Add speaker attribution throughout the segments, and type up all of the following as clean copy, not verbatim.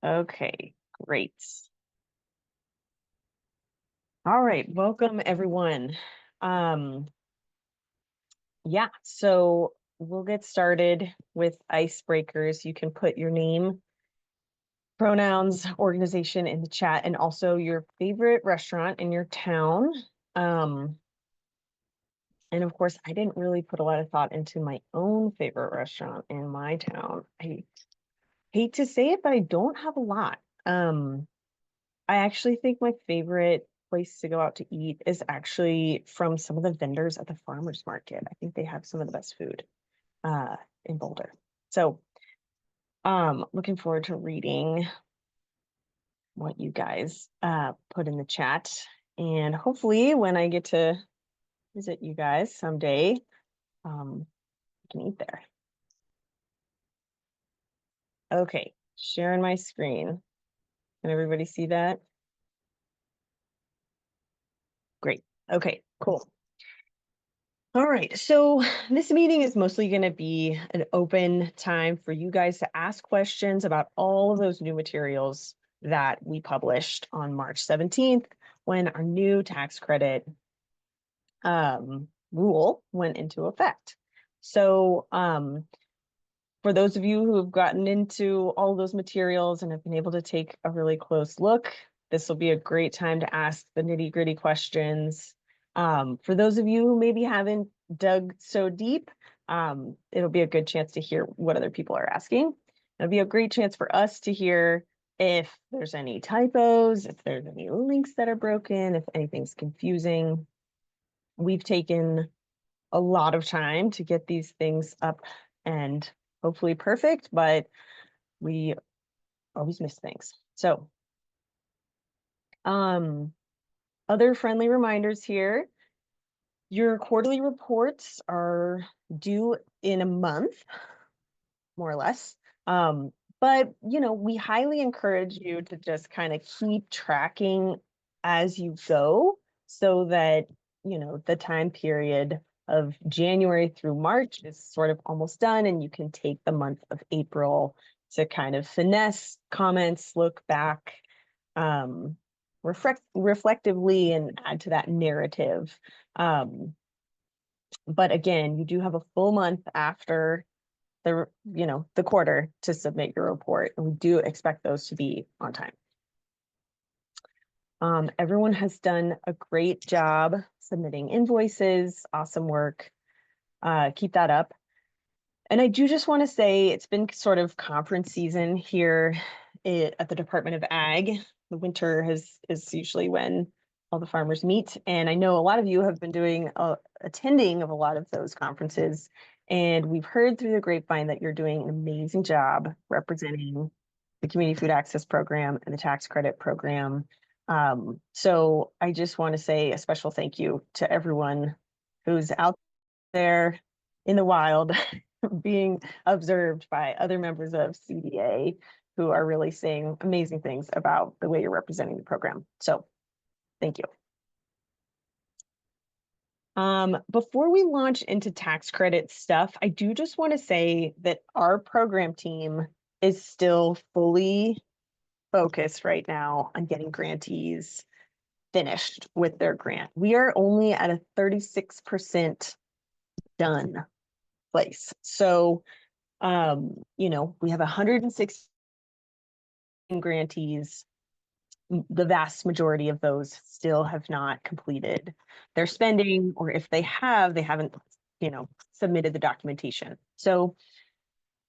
Speaker 1: Okay, great. All right, welcome everyone. Yeah, so we'll get started with icebreakers. You can put your name, pronouns, organization in the chat, and also your favorite restaurant in your town. And of course, I didn't really put a lot of thought into my own favorite restaurant in my town. I hate to say it, but I don't have a lot. I actually think my favorite place to go out to eat is actually from some of the vendors at the farmers market. I think they have some of the best food in Boulder. So looking forward to reading what you guys put in the chat. And hopefully when I get to visit you guys someday, I can eat there. Okay, sharing my screen. Can everybody see that? Great. Okay, cool. All right, so this meeting is mostly going to be an open time for you guys to ask questions about all of those new materials that we published on March 17th when our new tax credit rule went into effect. So for those of you who have gotten into all of those materials and have been able to take a really close look, this will be a great time to ask the nitty-gritty questions. For those of you who maybe haven't dug so deep, it'll be a good chance to hear what other people are asking. It'll be a great chance for us to hear if there's any typos, if there's any links that are broken, if anything's confusing. We've taken a lot of time to get these things up and hopefully perfect, but we always miss things. So other friendly reminders here. Your quarterly reports are due in a month, more or less. But we highly encourage you to just kind of keep tracking as you go so that, the time period of January through March is sort of almost done, and you can take the month of April to kind of finesse comments, look back, reflectively and add to that narrative. But again, you do have a full month after the quarter to submit your report, and we do expect those to be on time. Everyone has done a great job submitting invoices. Awesome work. Keep that up. And I do just want to say it's been sort of conference season here at the Department of Ag. The winter is usually when all the farmers meet. And I know a lot of you have been doing attending of a lot of those conferences. And we've heard through the grapevine that you're doing an amazing job representing the Community Food Access Program and the tax credit program. So I just want to say a special thank you to everyone who's out there in the wild being observed by other members of CDA who are really saying amazing things about the way you're representing the program. So thank you. Before we launch into tax credit stuff, I do just want to say that our program team is still fully focused right now on getting grantees finished with their grant. We are only at a 36% done place. So, we have 116 grantees. The vast majority of those still have not completed their spending, or if they have, they haven't, submitted the documentation. So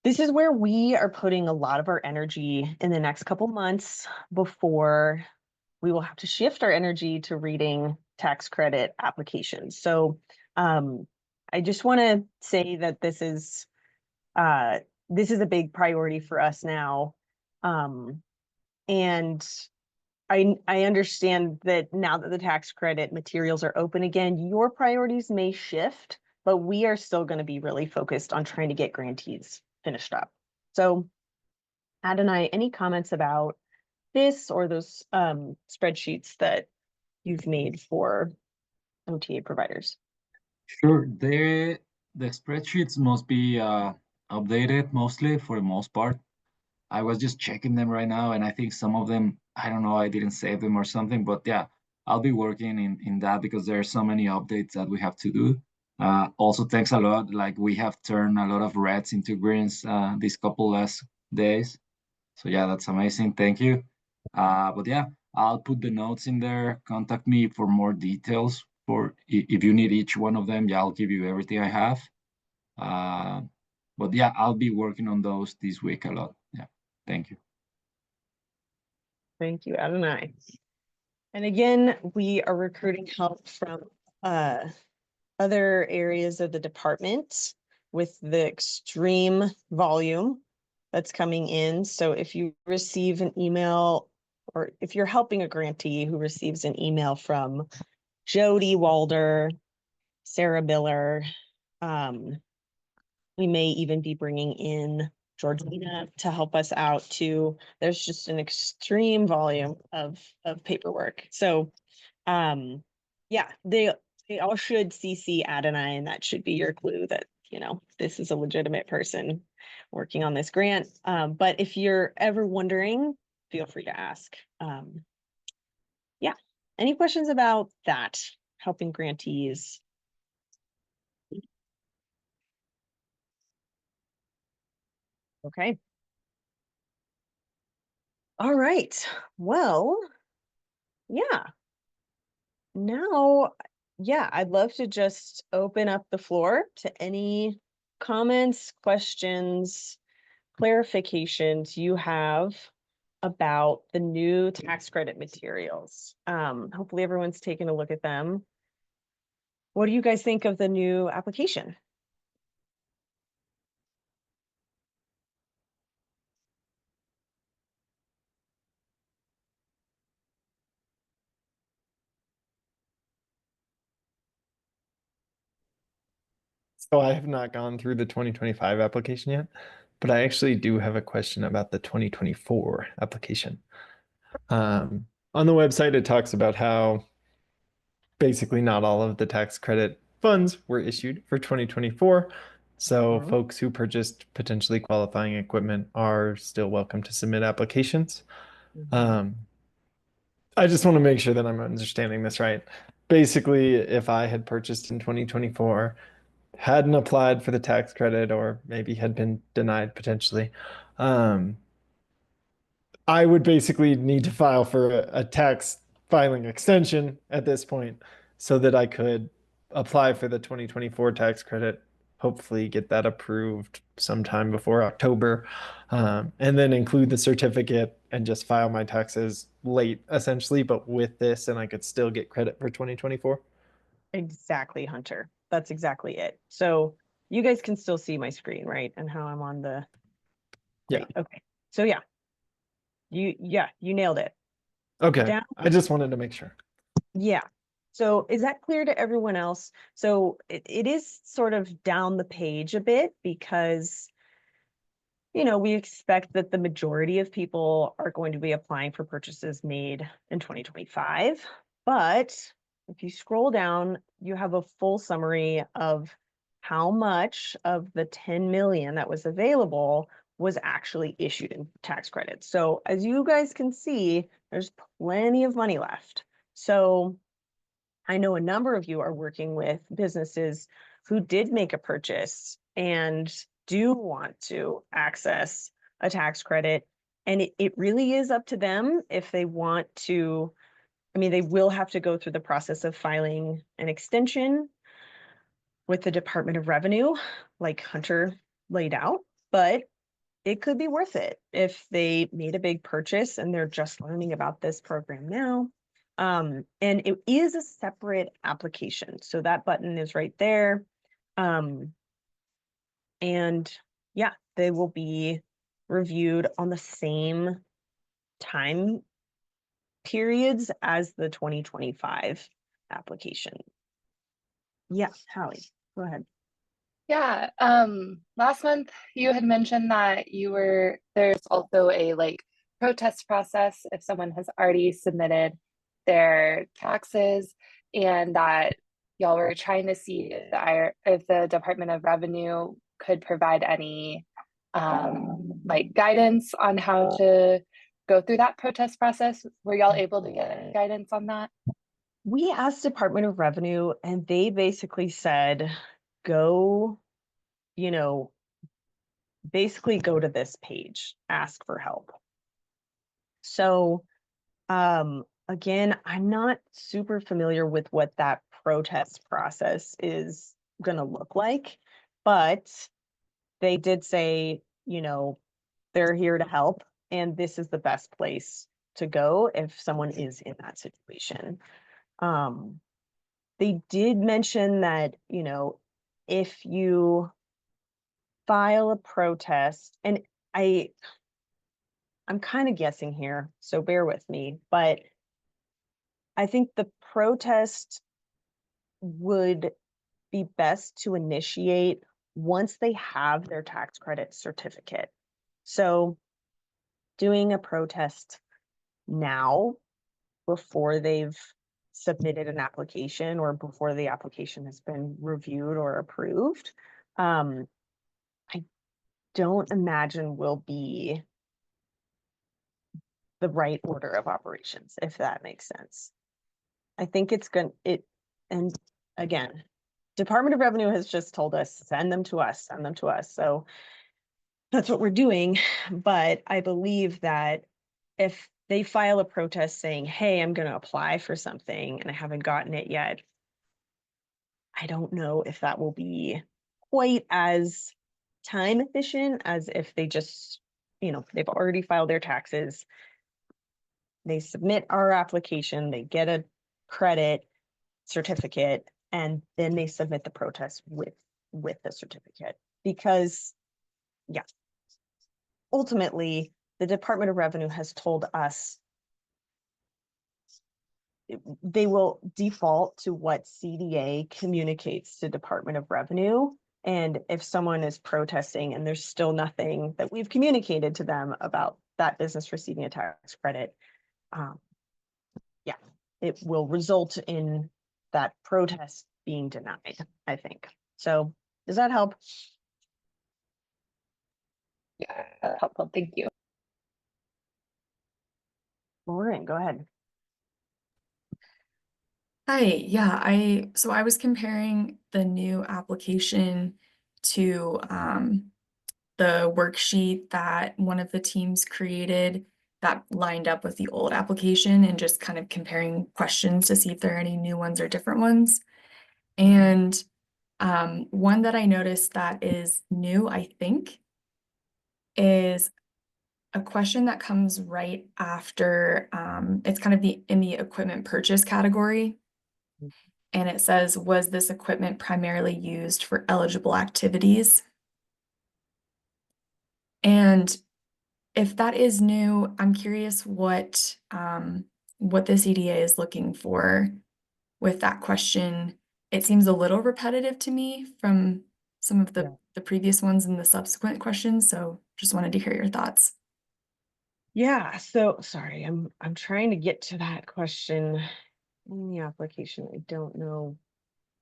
Speaker 1: this is where we are putting a lot of our energy in the next couple months before we will have to shift our energy to reading tax credit applications. So I just want to say that this is a big priority for us now. And I understand that now that the tax credit materials are open again, your priorities may shift, but we are still going to be really focused on trying to get grantees finished up. So Adonai, any comments about this or those spreadsheets that you've made for OTA providers?
Speaker 2: Sure. The spreadsheets must be updated mostly for the most part. I was just checking them right now, and I think some of them, I don't know, I didn't save them or something, but yeah, I'll be working in that because there are so many updates that we have to do. Also, thanks a lot. Like we have turned a lot of reds into greens these couple last days. So yeah, that's amazing. Thank you. But yeah, I'll put the notes in there. Contact me for more details. If you need each one of them, yeah, I'll give you everything I have. Uh, but yeah, I'll be working on those this week a lot. Yeah, thank you.
Speaker 1: Thank you, Adonai. And again, we are recruiting help from other areas of the department with the extreme volume that's coming in. So if you receive an email, or if you're helping a grantee who receives an email from Jody Walder, Sarah Miller, we may even be bringing in Georgina to help us out too. There's just an extreme volume of paperwork. So yeah, they all should CC Adonai, and that should be your clue that, you know, this is a legitimate person working on this grant. But if you're ever wondering, feel free to ask. Yeah, any questions about that, helping grantees? Okay. All right. Well, yeah. Now, yeah, I'd love to just open up the floor to any comments, questions, clarifications you have about the new tax credit materials. Hopefully everyone's taken a look at them. What do you guys think of the new application?
Speaker 3: So I have not gone through the 2025 application yet, but I actually do have a question about the 2024 application. On the website, it talks about how basically not all of the tax credit funds were issued for 2024. So
Speaker 1: Mhm.
Speaker 3: folks who purchased potentially qualifying equipment are still welcome to submit applications.
Speaker 1: Mhm.
Speaker 3: Um, I just want to make sure that I'm understanding this right. Basically, if I had purchased in 2024, hadn't applied for the tax credit, or maybe had been denied potentially, um, I would basically need to file for a tax filing extension at this point so that I could apply for the 2024 tax credit, hopefully get that approved sometime before October, and then include the certificate and just file my taxes late, essentially, but with this, and I could still get credit for 2024.
Speaker 1: Exactly, Hunter. That's exactly it. So you guys can still see my screen, right? And how I'm on the,
Speaker 3: Yeah.
Speaker 1: great. Okay. So yeah, you nailed it.
Speaker 3: Okay.
Speaker 1: Down.
Speaker 3: I just wanted to make sure.
Speaker 1: Yeah. So is that clear to everyone else? So it is sort of down the page a bit because, you know, we expect that the majority of people are going to be applying for purchases made in 2025. But if you scroll down, you have a full summary of how much of the 10 million that was available was actually issued in tax credits. So as you guys can see, there's plenty of money left. So I know a number of you are working with businesses who did make a purchase and do want to access a tax credit. And it really is up to them if they want to. I mean, they will have to go through the process of filing an extension with the Department of Revenue, like Hunter laid out, but it could be worth it if they made a big purchase and they're just learning about this program now. And it is a separate application. So that button is right there. Um, and yeah, they will be reviewed on the same time periods as the 2025 application. Yeah, Hallie, go ahead.
Speaker 4: Yeah, last month you had mentioned that there's also a like protest process if someone has already submitted their taxes, and that y'all were trying to see if the Department of Revenue could provide any like guidance on how to go through that protest process? Were y'all able to get guidance on that?
Speaker 1: We asked Department of Revenue and they basically said, go, you know, basically go to this page, ask for help. So, again, I'm not super familiar with what that protest process is going to look like, but they did say, you know, they're here to help, and this is the best place to go if someone is in that situation. They did mention that, you know, if you file a protest, and I'm kind of guessing here, so bear with me, but I think the protest would be best to initiate once they have their tax credit certificate. So doing a protest now before they've submitted an application or before the application has been reviewed or approved, I don't imagine will be the right order of operations, if that makes sense. I think it's and again, Department of Revenue has just told us, send them to us, send them to us. So that's what we're doing. But I believe that if they file a protest saying, hey, I'm going to apply for something and I haven't gotten it yet, I don't know if that will be quite as time efficient as if they just, you know, they've already filed their taxes. They submit our application, they get a credit certificate, and then they submit the protest with the certificate. Because, yeah, ultimately, the Department of Revenue has told us they will default to what CDA communicates to Department of Revenue. And if someone is protesting and there's still nothing that we've communicated to them about that business receiving a tax credit, yeah, it will result in that protest being denied, I think. So does that help?
Speaker 4: Yeah, that's helpful. Thank you.
Speaker 1: Lauren, go ahead.
Speaker 5: Hi, yeah, so I was comparing the new application to the worksheet that one of the teams created that lined up with the old application and just kind of comparing questions to see if there are any new ones or different ones. And one that I noticed that is new, I think, is a question that comes right after, it's kind of in the equipment purchase category. And it says, was this equipment primarily used for eligible activities? And if that is new, I'm curious what the CDA is looking for with that question. It seems a little repetitive to me from some of the previous ones and the subsequent questions. So just wanted to hear your thoughts.
Speaker 1: Yeah, so sorry, I'm trying to get to that question in the application. I don't know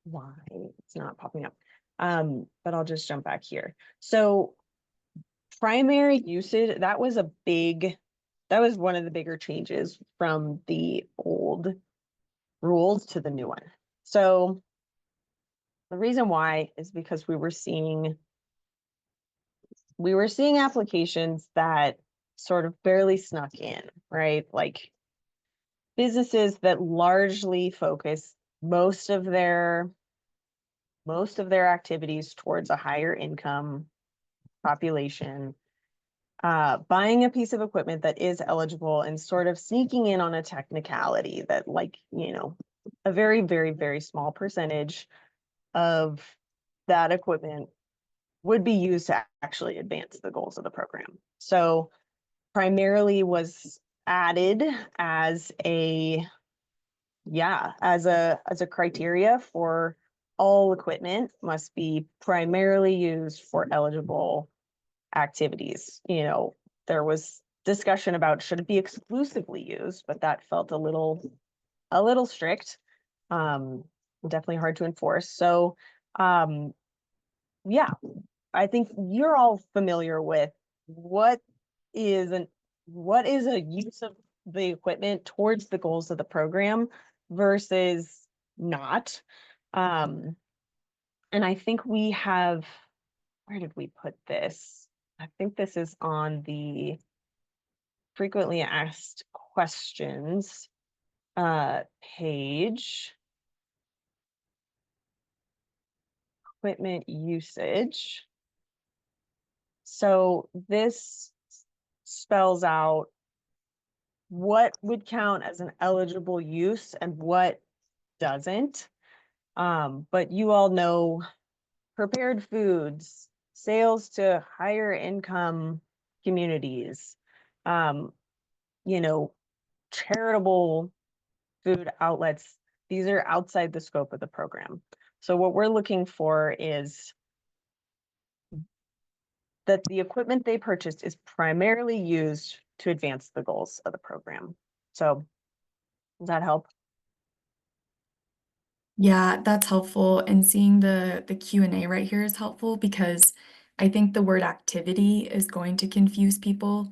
Speaker 1: why it's not popping up. But I'll just jump back here. So primary usage, that was one of the bigger changes from the old rules to the new one. So the reason why is because we were seeing applications that sort of barely snuck in, right? Like businesses that largely focus most of their activities towards a higher income population, buying a piece of equipment that is eligible and sort of sneaking in on a technicality that, like, you know, a very, very, very small percentage of that equipment would be used to actually advance the goals of the program. So primarily was added as a criteria for all equipment must be primarily used for eligible activities. You know, there was discussion about should it be exclusively used, but that felt a little strict. Definitely hard to enforce. So yeah, I think you're all familiar with what is a use of the equipment towards the goals of the program versus not. And I think we have, where did we put this? I think this is on the frequently asked questions page. Equipment usage. So this spells out what would count as an eligible use and what doesn't. But you all know prepared foods, sales to higher income communities, you know, charitable food outlets. These are outside the scope of the program. So what we're looking for is that the equipment they purchased is primarily used to advance the goals of the program. So does that help?
Speaker 5: Yeah, that's helpful. And seeing the Q&A right here is helpful because I think the word activity is going to confuse people.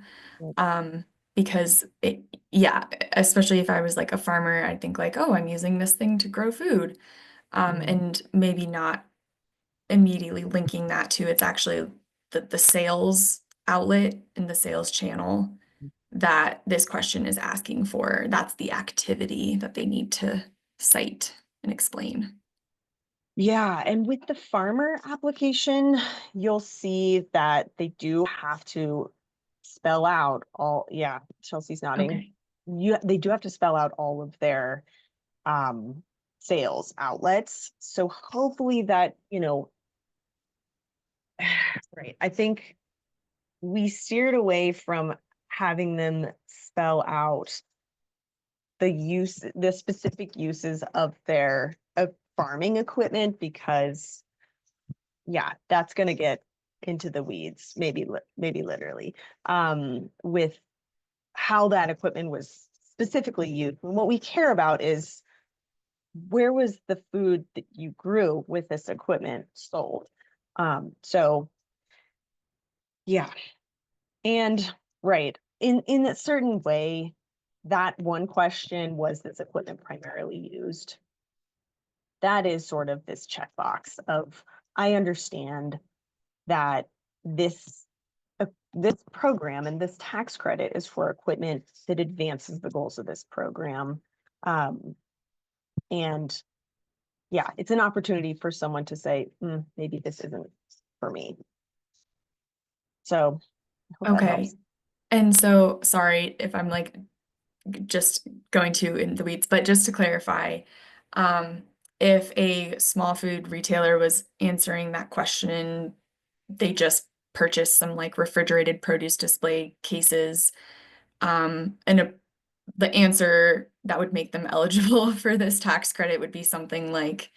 Speaker 5: Because yeah, especially if I was like a farmer, I'd think like, oh, I'm using this thing to grow food. And maybe not immediately linking that to it's actually the sales outlet and the sales channel that this question is asking for. That's the activity that they need to cite and explain.
Speaker 1: Yeah, and with the farmer application, you'll see that they do have to spell out all, yeah, Chelsea's nodding.
Speaker 5: Okay.
Speaker 1: They do have to spell out all of their sales outlets. So hopefully that, you know, right. I think we steered away from having them spell out the specific uses of their farming equipment because yeah, that's going to get into the weeds, maybe literally, with how that equipment was specifically used. And what we care about is where was the food that you grew with this equipment sold? So yeah, and right, in a certain way, that one question, was this equipment primarily used? That is sort of this checkbox of, I understand that this program and this tax credit is for equipment that advances the goals of this program. And yeah, it's an opportunity for someone to say, maybe this isn't for me. So I hope that
Speaker 5: Okay.
Speaker 1: helps.
Speaker 5: And so, sorry if I'm like just going too in the weeds, but just to clarify, if a small food retailer was answering that question, they just purchased some like refrigerated produce display cases, and the answer that would make them eligible for this tax credit would be something like,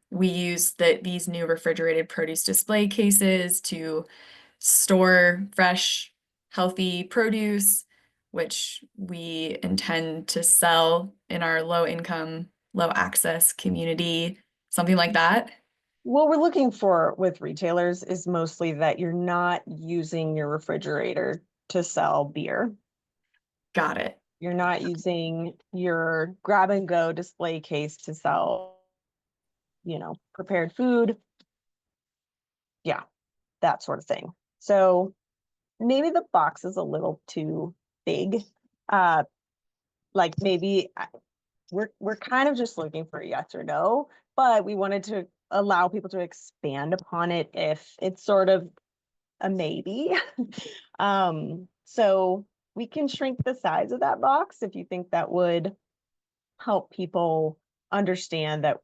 Speaker 5: we use these new refrigerated produce display cases to store fresh, healthy produce, which we intend to sell in our low income, low access community, something like that.
Speaker 1: What we're looking for with retailers is mostly that you're not using your refrigerator to sell beer.
Speaker 5: Got it.
Speaker 1: You're not using your grab and go display case to sell, you know, prepared food. Yeah, that sort of thing. So maybe the box is a little too big. Like maybe we're kind of just looking for a yes or no, but we wanted to allow people to expand upon it if it's sort of a maybe. So we can shrink the size of that box if you think that would help people understand that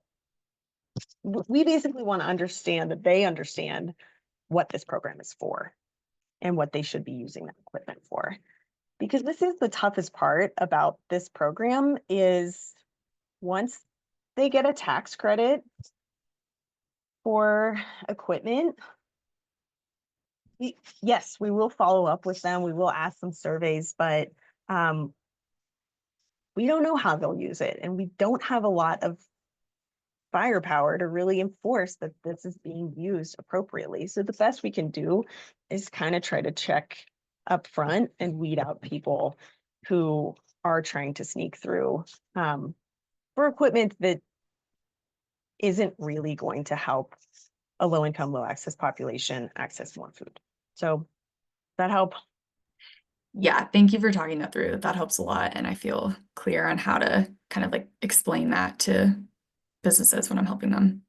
Speaker 1: we basically want to understand that they understand what this program is for and what they should be using that equipment for. Because this is the toughest part about this program is once they get a tax credit for equipment, yes, we will follow up with them. We will ask them surveys, but we don't know how they'll use it. And we don't have a lot of firepower to really enforce that this is being used appropriately. So the best we can do is kind of try to check up front and weed out people who are trying to sneak through for equipment that isn't really going to help a low-income, low-access population access more food. So that help?
Speaker 5: Yeah, thank you for talking that through. That helps a lot. And I feel clear on how to kind of like explain that to businesses when I'm helping them.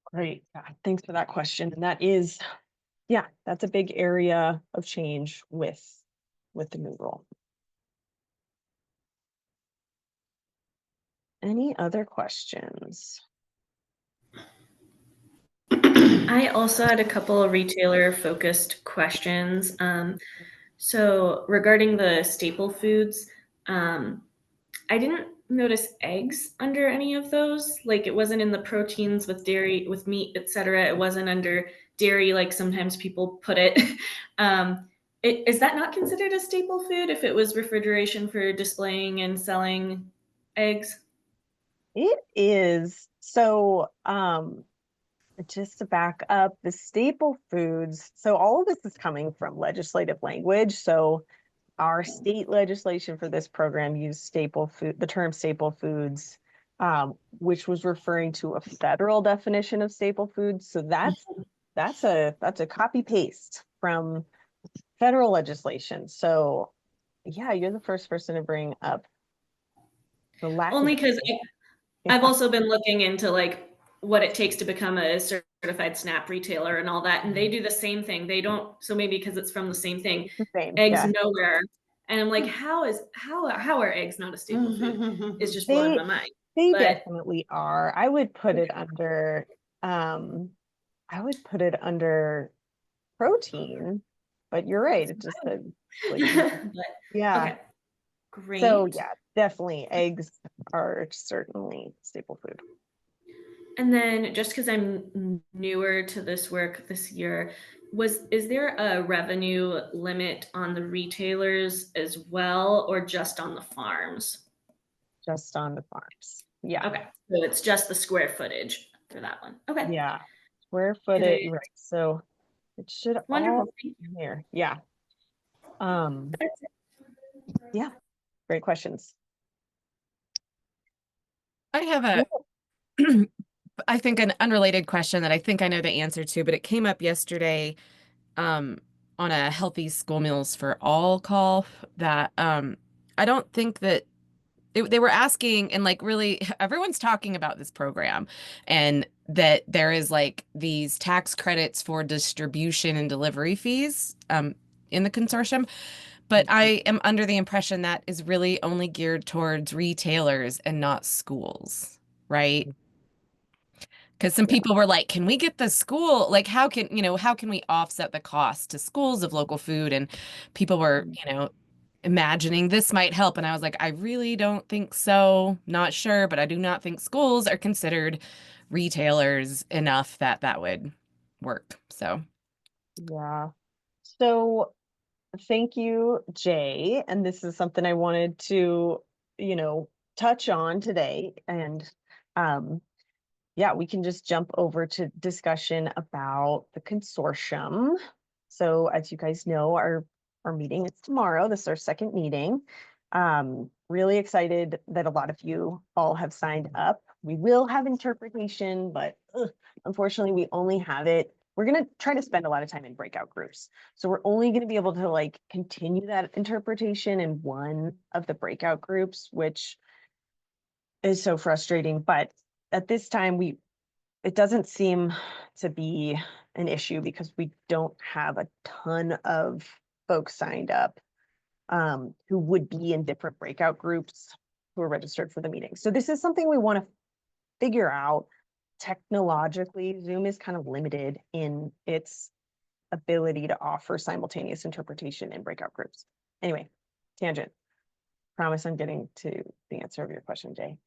Speaker 1: Great. Yeah, thanks for that question. And that is, yeah, that's a big area of change with the new rule. Any other questions?
Speaker 6: I also had a couple of retailer focused questions. So regarding the staple foods, I didn't notice eggs under any of those. Like it wasn't in the proteins with dairy, with meat, etc. It wasn't under dairy like sometimes people put it. Is that not considered a staple food if it was refrigeration for displaying and selling eggs?
Speaker 1: It is. So, just to back up, the staple foods, so all of this is coming from legislative language. So our state legislation for this program used staple food, the term staple foods, which was referring to a federal definition of staple foods. So that's a copy paste from federal legislation. So yeah, you're the first person to bring up the lack of-
Speaker 6: Only because I've
Speaker 1: Yeah.
Speaker 6: also been looking into like what it takes to become a certified SNAP retailer and all that, and they do the same thing. They don't, so maybe because it's from the same thing,
Speaker 1: the same,
Speaker 6: eggs
Speaker 1: yeah.
Speaker 6: nowhere. And I'm like, how are eggs not a staple food? It's just blowing my mind.
Speaker 1: They
Speaker 6: But-
Speaker 1: definitely are. I would put it under protein, but you're right. It just said like,
Speaker 6: But,
Speaker 1: yeah.
Speaker 6: okay, great.
Speaker 1: So yeah, definitely eggs are certainly staple food.
Speaker 6: And then just because I'm newer to this work this year, is there a revenue limit on the retailers as well, or just on the farms?
Speaker 1: Just on the farms. Yeah.
Speaker 6: Okay, so it's just the square footage for that one. Okay.
Speaker 1: Yeah. Square footage,
Speaker 6: Good.
Speaker 1: right. So it should
Speaker 6: Wonderful.
Speaker 1: all be here. Yeah. Yeah. Great questions.
Speaker 7: I have a, I think an unrelated question that I think I know the answer to, but it came up yesterday on a Healthy School Meals for All call that I don't think that they were asking, and like really everyone's talking about this program and that there is like these tax credits for distribution and delivery fees in the consortium. But I am under the impression that is really only geared towards retailers and not schools, right? Because some people were like, can we get the school? Like, how can we offset the cost to schools of local food? And people were, imagining this might help. And I was like, I really don't think so. Not sure, but I do not think schools are considered retailers enough that that would work. So,
Speaker 1: Yeah. So thank you, Jay. And this is something I wanted to, touch on today. And yeah, we can just jump over to discussion about the consortium. So as you guys know, our meeting is tomorrow. This is our second meeting. Really excited that a lot of you all have signed up. We will have interpretation, but unfortunately we only have it. We're going to try to spend a lot of time in breakout groups. So we're only going to be able to like continue that interpretation in one of the breakout groups, which is so frustrating. But at this time, it doesn't seem to be an issue because we don't have a ton of folks signed up who would be in different breakout groups who are registered for the meeting. So this is something we want to figure out. Technologically, Zoom is kind of limited in its ability to offer simultaneous interpretation in breakout groups. Anyway, tangent. Promise I'm getting to the answer of your question, Jay.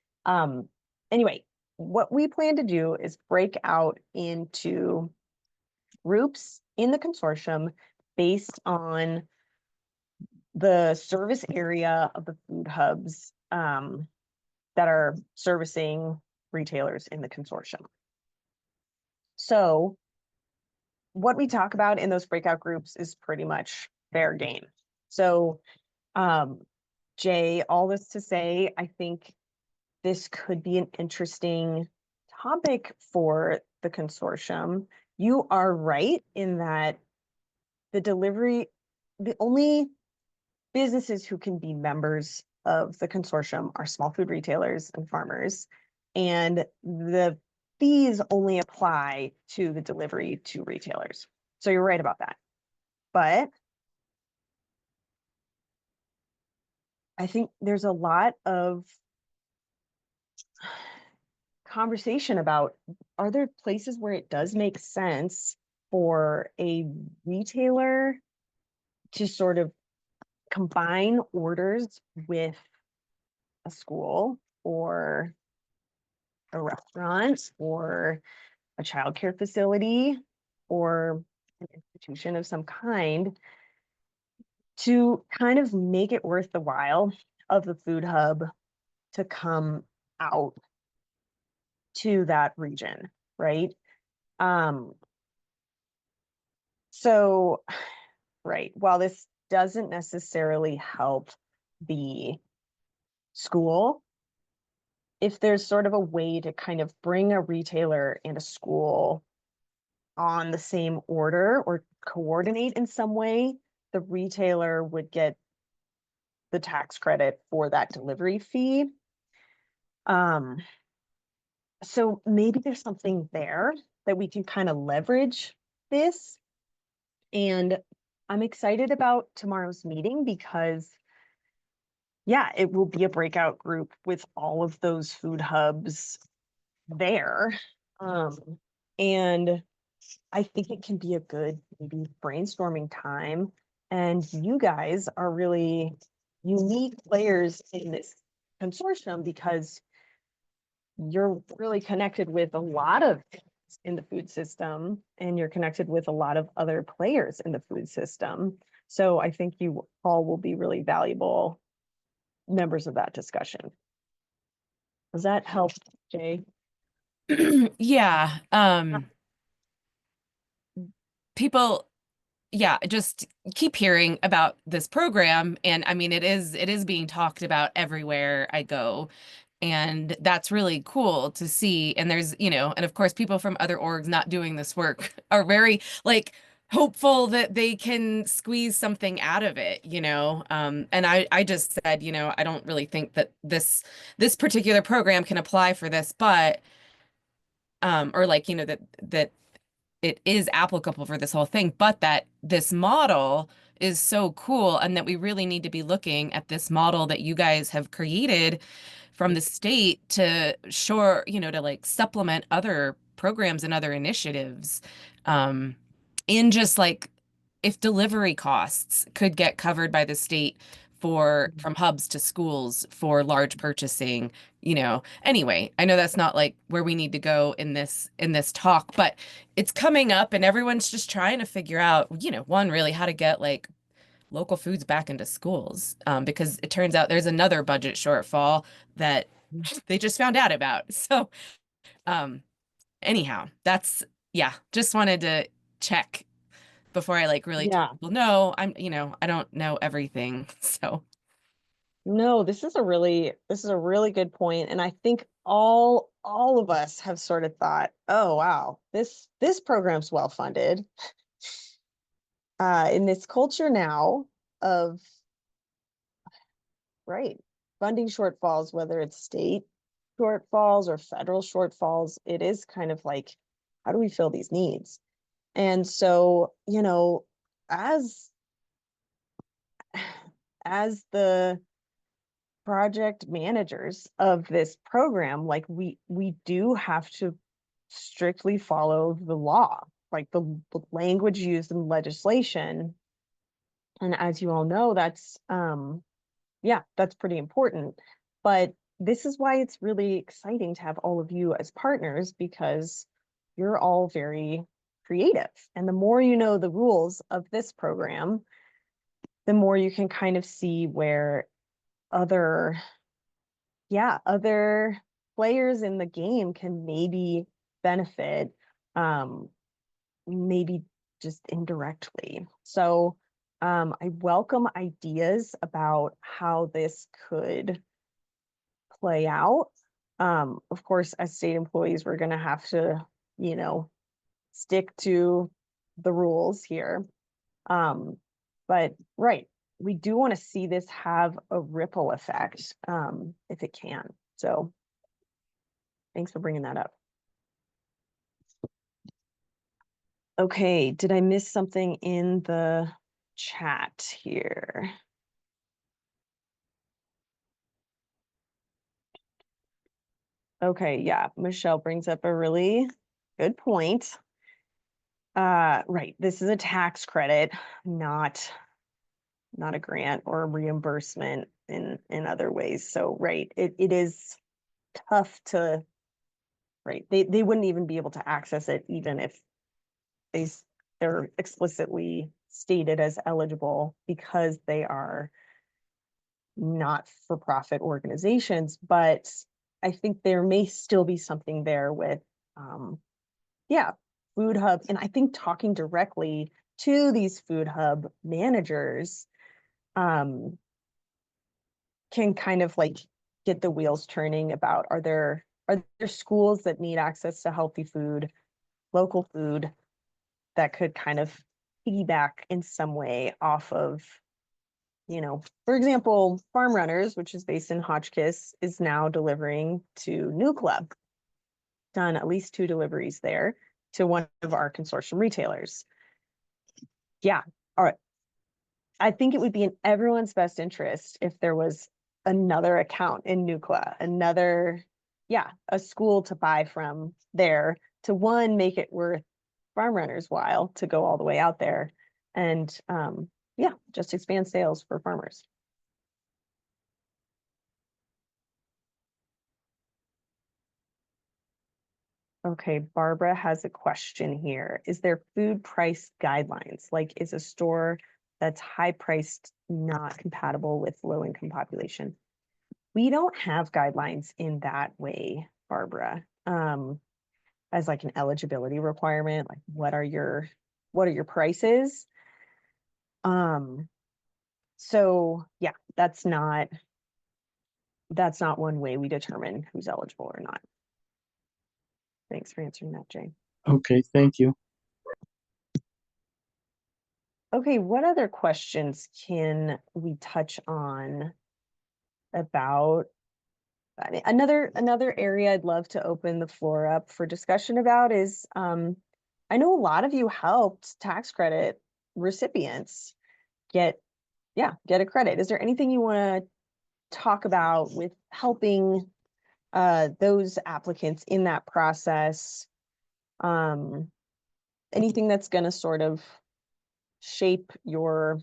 Speaker 1: Anyway, what we plan to do is break out into groups in the consortium based on the service area of the food hubs that are servicing retailers in the consortium. So what we talk about in those breakout groups is pretty much fair game. So Jay, all this to say, I think this could be an interesting topic for the consortium. You are right in that the only businesses who can be members of the consortium are small food retailers and farmers, and the fees only apply to the delivery to retailers. So you're right about that. But I think there's a lot of conversation about, are there places where it does make sense for a retailer to sort of combine orders with a school or a restaurant or a childcare facility or an institution of some kind to kind of make it worth the while of the food hub to come out to that region, right? So, right, while this doesn't necessarily help the school, if there's sort of a way to kind of bring a retailer and a school on the same order or coordinate in some way, the retailer would get the tax credit for that delivery fee. So maybe there's something there that we can kind of leverage this. And I'm excited about tomorrow's meeting because, yeah, it will be a breakout group with all of those food hubs there. And I think it can be a good maybe brainstorming time. And you guys are really unique players in this consortium because you're really connected with a lot of things in the food system, and you're connected with a lot of other players in the food system. So I think you all will be really valuable members of that discussion. Does that help, Jay?
Speaker 7: Yeah. People, yeah, just keep hearing about this program. And I mean, it is being talked about everywhere I go. And that's really cool to see. And there's, and of course, people from other orgs not doing this work are very like hopeful that they can squeeze something out of it, And I just said, I don't really think that this particular program can apply for this, but or like, that it is applicable for this whole thing, but that this model is so cool and that we really need to be looking at this model that you guys have created from the state to to like supplement other programs and other initiatives. In just like if delivery costs could get covered by the state from hubs to schools for large purchasing, anyway, I know that's not like where we need to go in this talk, but it's coming up and everyone's just trying to figure out, one, really how to get like local foods back into schools, because it turns out there's another budget shortfall that they just found out about. So anyhow, just wanted to check before I like really tell people, no, I don't know everything. So
Speaker 1: no, this is a really good point. And I think all of us have sort of thought, oh wow, this program's well funded. In this culture now of funding shortfalls, whether it's state shortfalls or federal shortfalls, it is kind of like, how do we fill these needs? And so, as the project managers of this program, like we do have to strictly follow the law, like the language used in legislation. And as you all know, that's that's pretty important. But this is why it's really exciting to have all of you as partners, because you're all very creative. And the more you know the rules of this program, the more you can kind of see where other players in the game can maybe benefit, maybe just indirectly. So I welcome ideas about how this could play out. Of course, as state employees, we're going to have to, you know, stick to the rules here. But right, we do want to see this have a ripple effect, if it can. So thanks for bringing that up. Okay, did I miss something in the chat here? Okay, yeah, Michelle brings up a really good point. Right, this is a tax credit, not a grant or a reimbursement in other ways. So right, it is tough to, right, they wouldn't even be able to access it even if they're explicitly stated as eligible, because they are not for profit organizations. But I think there may still be something there with yeah, food hub, and I think talking directly to these food hub managers can kind of like get the wheels turning about, are there schools that need access to healthy food, local food, that could kind of piggyback in some way off of, you know, for example, Farm Runners, which is based in Hotchkiss, is now delivering to New Club. Done at least 2 deliveries there to one of our consortium retailers. Yeah, all right. I think it would be in everyone's best interest if there was another account in Nucla, another, yeah, a school to buy from there, to one, make it worth Farm Runners' while to go all the way out there, and yeah, just expand sales for farmers. Okay, Barbara has a question here. Is there food price guidelines? Like, is a store that's high priced not compatible with low income population? We don't have guidelines in that way, Barbara. As like an eligibility requirement, like what are your prices? So yeah, that's not one way we determine who's eligible or not. Thanks for answering that, Jay.
Speaker 8: Okay, thank you.
Speaker 1: Okay, what other questions can we touch on about? I mean, another area I'd love to open the floor up for discussion about is, I know a lot of you helped tax credit recipients get a credit. Is there anything you want to talk about with helping those applicants in that process? Anything that's going to sort of shape your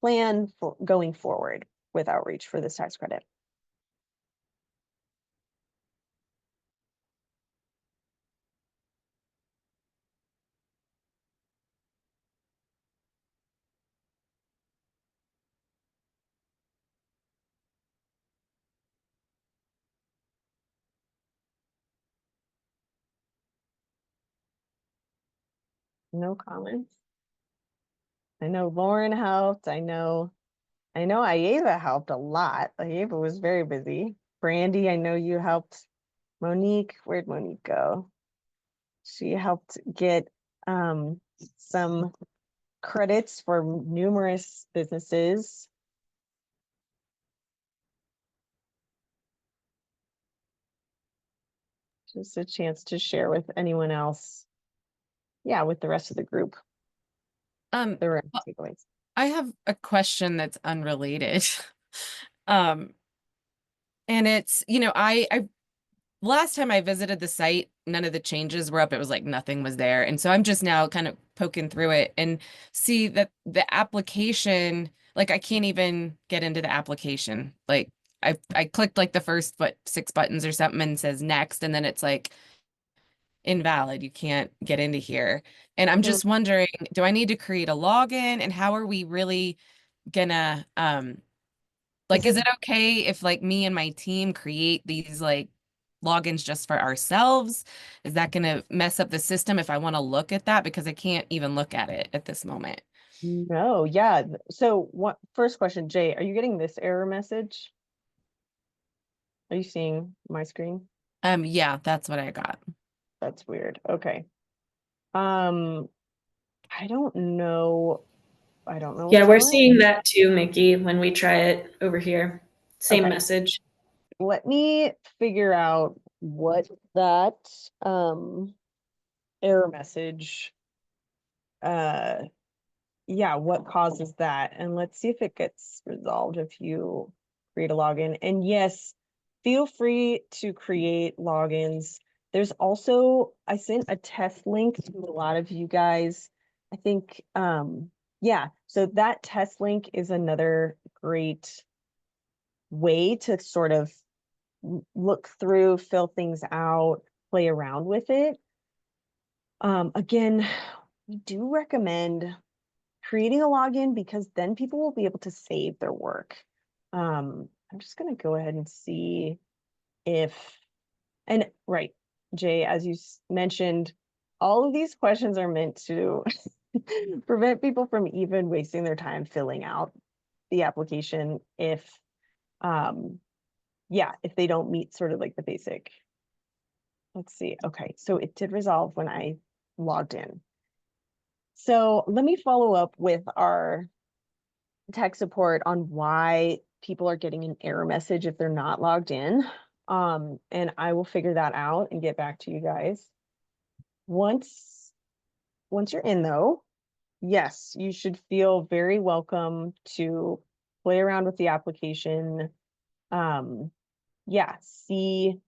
Speaker 1: plan for going forward with outreach for this tax credit? No comments. I know Lauren helped. I know Aieva helped a lot. Aieva was very busy. Brandy, I know you helped. Monique, where'd Monique go? She helped get some credits for numerous businesses. Just a chance to share with anyone else. Yeah, with the rest of the group. The takeaways.
Speaker 7: I have a question that's unrelated. And it's, you know, I last time I visited the site, none of the changes were up. It was like nothing was there. And so I'm just now kind of poking through it and see that the application, like I can't even get into the application. Like I clicked like the first 6 buttons or something and says next, and then it's like invalid. You can't get into here. And I'm just wondering, do I need to create a login, and how are we really gonna like, is it okay if like me and my team create these like logins just for ourselves? Is that going to mess up the system if I want to look at that? Because I can't even look at it at this moment.
Speaker 1: No, yeah. So what, first question, Jay, are you getting this error message? Are you seeing my screen?
Speaker 7: Yeah, that's what I got.
Speaker 1: That's weird. Okay. I don't know. I don't know
Speaker 6: Yeah,
Speaker 1: what's
Speaker 6: we're
Speaker 1: going on.
Speaker 6: seeing that too, Mickey, when we try it over here. Same
Speaker 1: Okay.
Speaker 6: message.
Speaker 1: Let me figure out what that error message yeah, what causes that, and let's see if it gets resolved if you create a login. And yes, feel free to create logins. There's also, I sent a test link to a lot of you guys. I think yeah, so that test link is another great way to sort of look through, fill things out, play around with it. Again, we do recommend creating a login because then people will be able to save their work. I'm just going to go ahead and see if, and right, Jay, as you mentioned, all of these questions are meant to prevent people from even wasting their time filling out the application if, yeah, if they don't meet sort of like the basic. Let's see. Okay, so it did resolve when I logged in. So let me follow up with our tech support on why people are getting an error message if they're not logged in. And I will figure that out and get back to you guys. Once you're in though, yes, you should feel very welcome to play around with the application. Yeah, see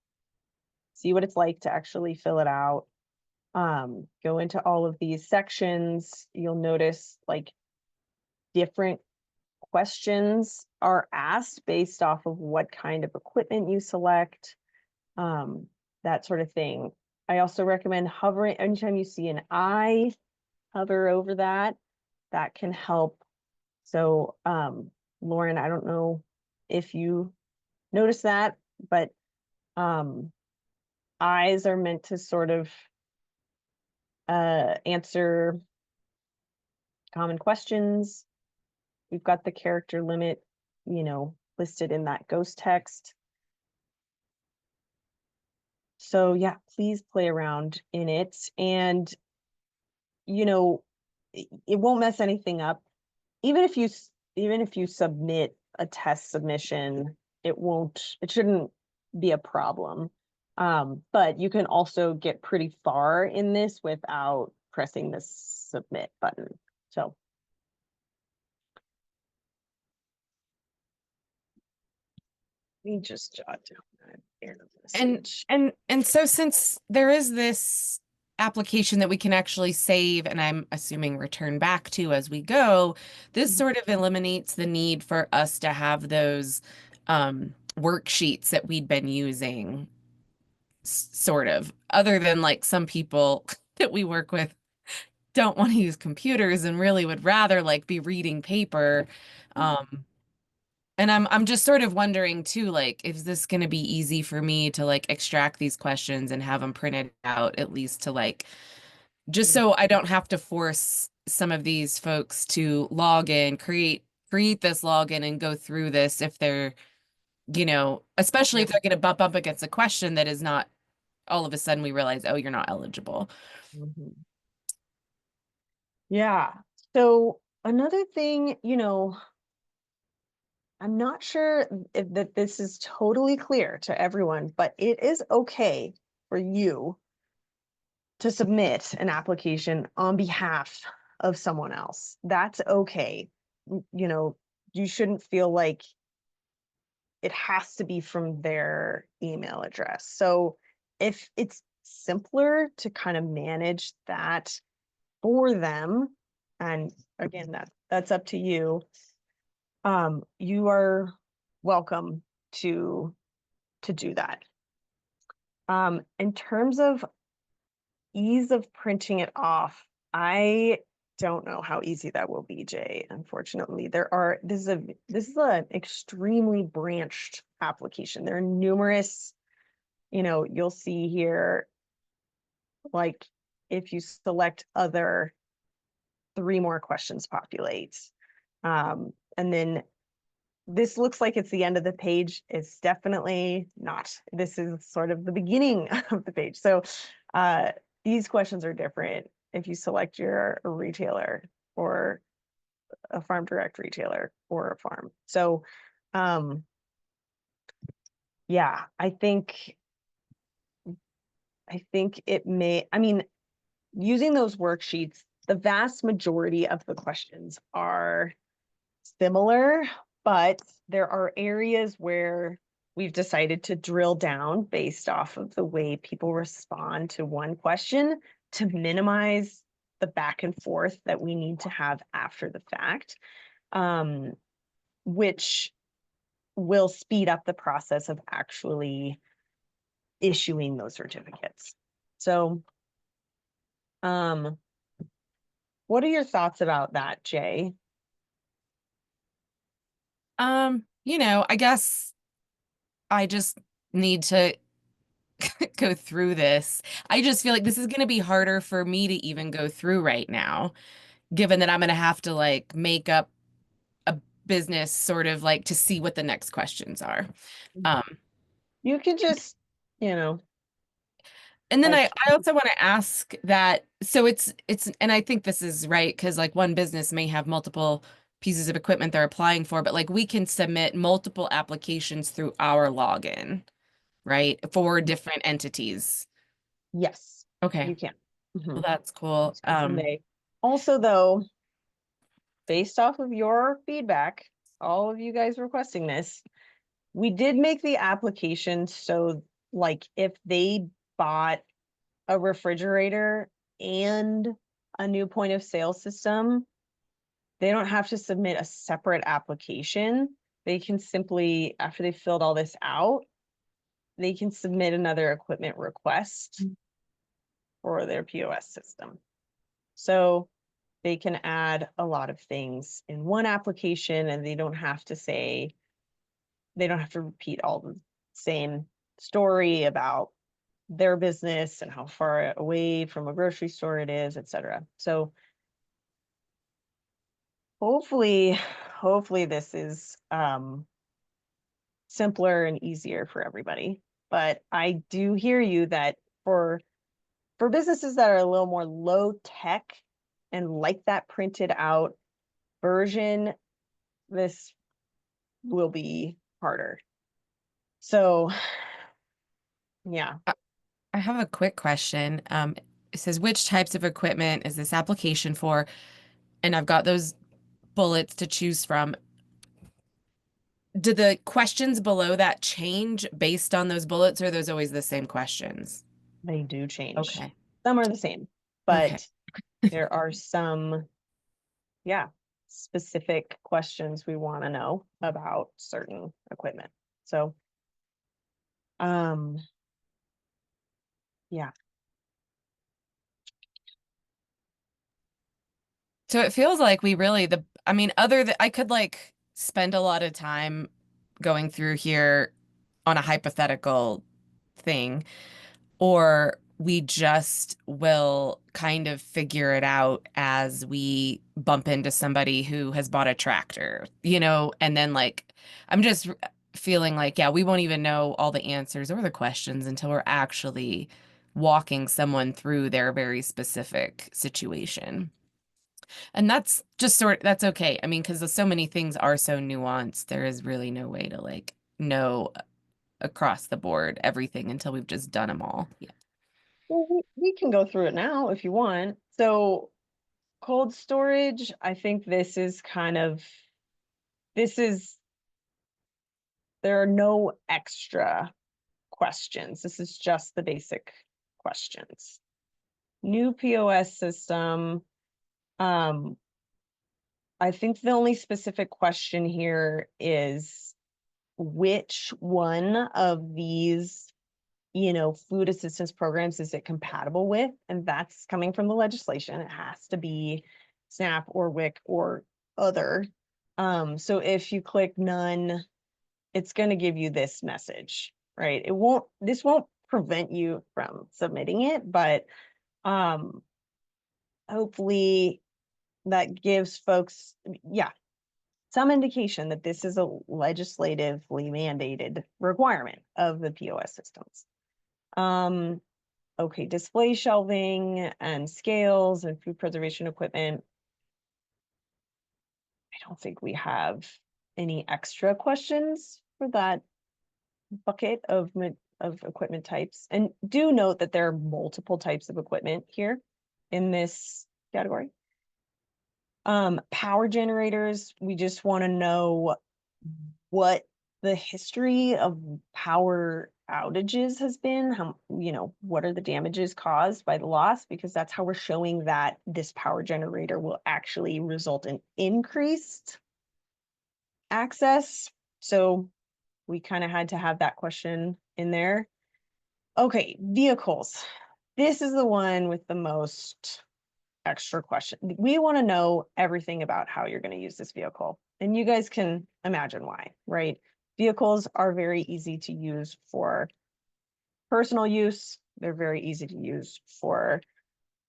Speaker 1: what it's like to actually fill it out. Go into all of these sections. You'll notice like different questions are asked based off of what kind of equipment you select, that sort of thing. I also recommend hovering anytime you see an eye, hover over that. That can help. So, Lauren, I don't know if you notice that, but eyes are meant to sort of answer common questions. We've got the character limit, listed in that ghost text. So yeah, please play around in it. And, it won't mess anything up. Even if you submit a test submission, it shouldn't be a problem. But you can also get pretty far in this without pressing the submit button. So let me just jot down that error message.
Speaker 7: And so since there is this application that we can actually save and I'm assuming return back to as we go, this sort of eliminates the need for us to have those worksheets that we'd been using, sort of, other than like some people that we work with don't want to use computers and really would rather like be reading paper. And I'm just sort of wondering too, like, is this going to be easy for me to like extract these questions and have them printed out at least to like, just so I don't have to force some of these folks to log in, create this login and go through this if they're, especially if they're going to bump up against a question that is not, all of a sudden we realize, oh, you're not eligible.
Speaker 1: Yeah. So another thing, I'm not sure if that this is totally clear to everyone, but it is okay for you to submit an application on behalf of someone else. That's okay. You shouldn't feel like it has to be from their email address. So if it's simpler to kind of manage that for them, and again, that's up to you. You are welcome to do that. In terms of ease of printing it off, I don't know how easy that will be, Jay. Unfortunately, this is an extremely branched application. There are numerous, you'll see here, like, if you select other, 3 more questions populate. And then this looks like it's the end of the page. It's definitely not. This is sort of the beginning of the page. So these questions are different if you select your retailer or a farm direct retailer or a farm. So yeah, I think it may, I mean, using those worksheets, the vast majority of the questions are similar, but there are areas where we've decided to drill down based off of the way people respond to one question to minimize the back and forth that we need to have after the fact, which will speed up the process of actually issuing those certificates. So, what are your thoughts about that, Jay?
Speaker 7: I guess I just need to go through this. I just feel like this is going to be harder for me to even go through right now, given that I'm going to have to like make up a business sort of like to see what the next questions are.
Speaker 1: You could just,
Speaker 7: And then
Speaker 1: like,
Speaker 7: I also want to ask that, so it's, and I think this is right, because like one business may have multiple pieces of equipment they're applying for, but like we can submit multiple applications through our login, right? For different entities.
Speaker 1: yes,
Speaker 7: Okay.
Speaker 1: you can.
Speaker 7: Well, that's cool.
Speaker 1: Also, though, based off of your feedback, all of you guys requesting this, we did make the application so, like, if they bought a refrigerator and a new point of sale system, they don't have to submit a separate application. They can simply, after they filled all this out, they can submit another equipment request for their POS system. So they can add a lot of things in one application, and they don't have to repeat all the same story about their business and how far away from a grocery store it is, etc. So hopefully this is simpler and easier for everybody. But I do hear you that for businesses that are a little more low tech and like that printed out version, this will be harder. So yeah.
Speaker 7: I have a quick question. It says, which types of equipment is this application for? And I've got those bullets to choose from. Do the questions below that change based on those bullets, or are those always the same questions?
Speaker 1: They do change.
Speaker 7: Okay.
Speaker 1: Some are the same, but there are some, specific questions we want to know about certain equipment. So, yeah.
Speaker 7: So it feels like we really, I could like spend a lot of time going through here on a hypothetical thing, or we just will kind of figure it out as we bump into somebody who has bought a tractor, and then like, I'm just feeling like, we won't even know all the answers or the questions until we're actually walking someone through their very specific situation. And that's just that's okay. I mean, because so many things are so nuanced, there is really no way to like know across the board everything until we've just done them all. Yeah.
Speaker 1: Well, we can go through it now if you want. So cold storage, I think this is there are no extra questions. This is just the basic questions. New POS system. I think the only specific question here is which one of these, food assistance programs is it compatible with? And that's coming from the legislation. It has to be SNAP or WIC or other. So if you click none, it's going to give you this message, right? This won't prevent you from submitting it, but hopefully that gives folks, some indication that this is a legislatively mandated requirement of the POS systems. Okay, display shelving and scales and food preservation equipment. I don't think we have any extra questions for that bucket of equipment types. And do note that there are multiple types of equipment here in this category. Power generators, we just want to know what the history of power outages has been, how, what are the damages caused by the loss, because that's how we're showing that this power generator will actually result in increased access. So we kind of had to have that question in there. Okay, vehicles. This is the one with the most extra question. We want to know everything about how you're going to use this vehicle. And you guys can imagine why, right? Vehicles are very easy to use for personal use. They're very easy to use for